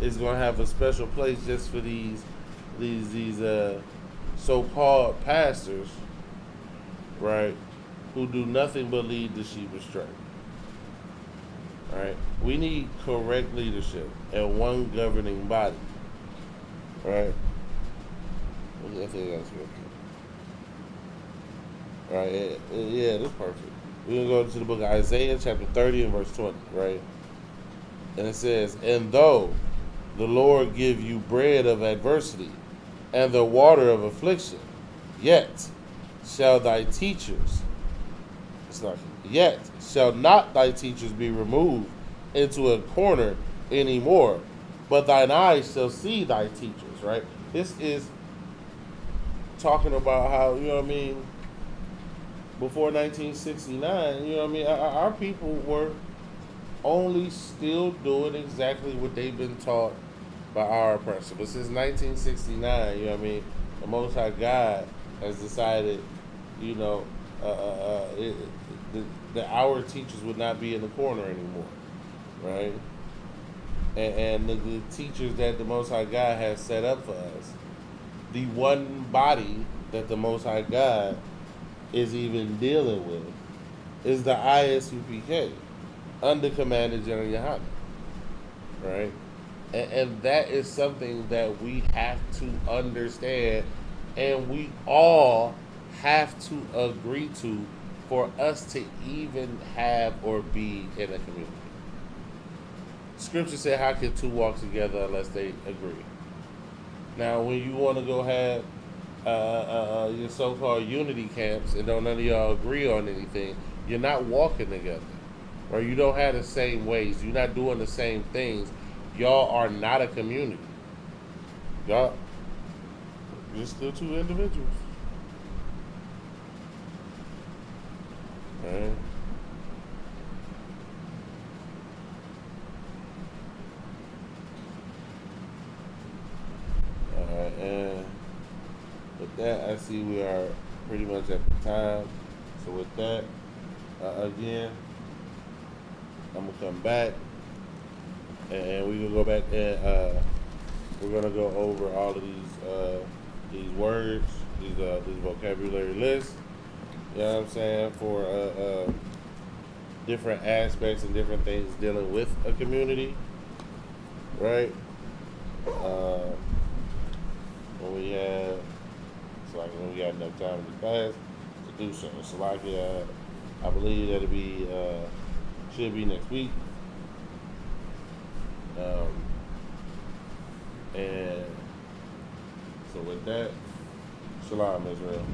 is going to have a special place just for these so-called pastors, right, who do nothing but lead the sheep astray. Right? We need correct leadership and one governing body. Right? I think that's good. Right? Yeah, that's perfect. We're going to go to the book of Isaiah, chapter 30 and verse 20, right? And it says, "And though the Lord give you bread of adversity and the water of affliction, yet shall thy teachers, yet shall not thy teachers be removed into a corner anymore, but thine eyes shall see thy teachers," right? This is talking about how, you know what I mean, before 1969, you know what I mean, our people were only still doing exactly what they've been taught by our oppressor. But since 1969, you know what I mean, the Most High God has decided, you know, that our teachers would not be in the corner anymore, right? And the teachers that the Most High God has set up for us, the one body that the Most High God is even dealing with, is the ISUPK under Commander General Yohana, right? And that is something that we have to understand, and we all have to agree to for us to even have or be in a community. Scripture said, how can two walk together unless they agree? Now, when you want to go have your so-called unity camps and don't none of y'all agree on anything, you're not walking together, or you don't have the same ways, you're not doing the same things. Y'all are not a community. Y'all, you're still two individuals. Right? Alright, and with that, I see we are pretty much at the time. So with that, again, I'm gonna come back, and we can go back and we're gonna go over all of these words, these vocabulary lists. You know what I'm saying, for different aspects and different things dealing with a community, right? When we have enough time in the class to do so. So like, I believe that'll be should be next week. And so with that, Shalom, Israel.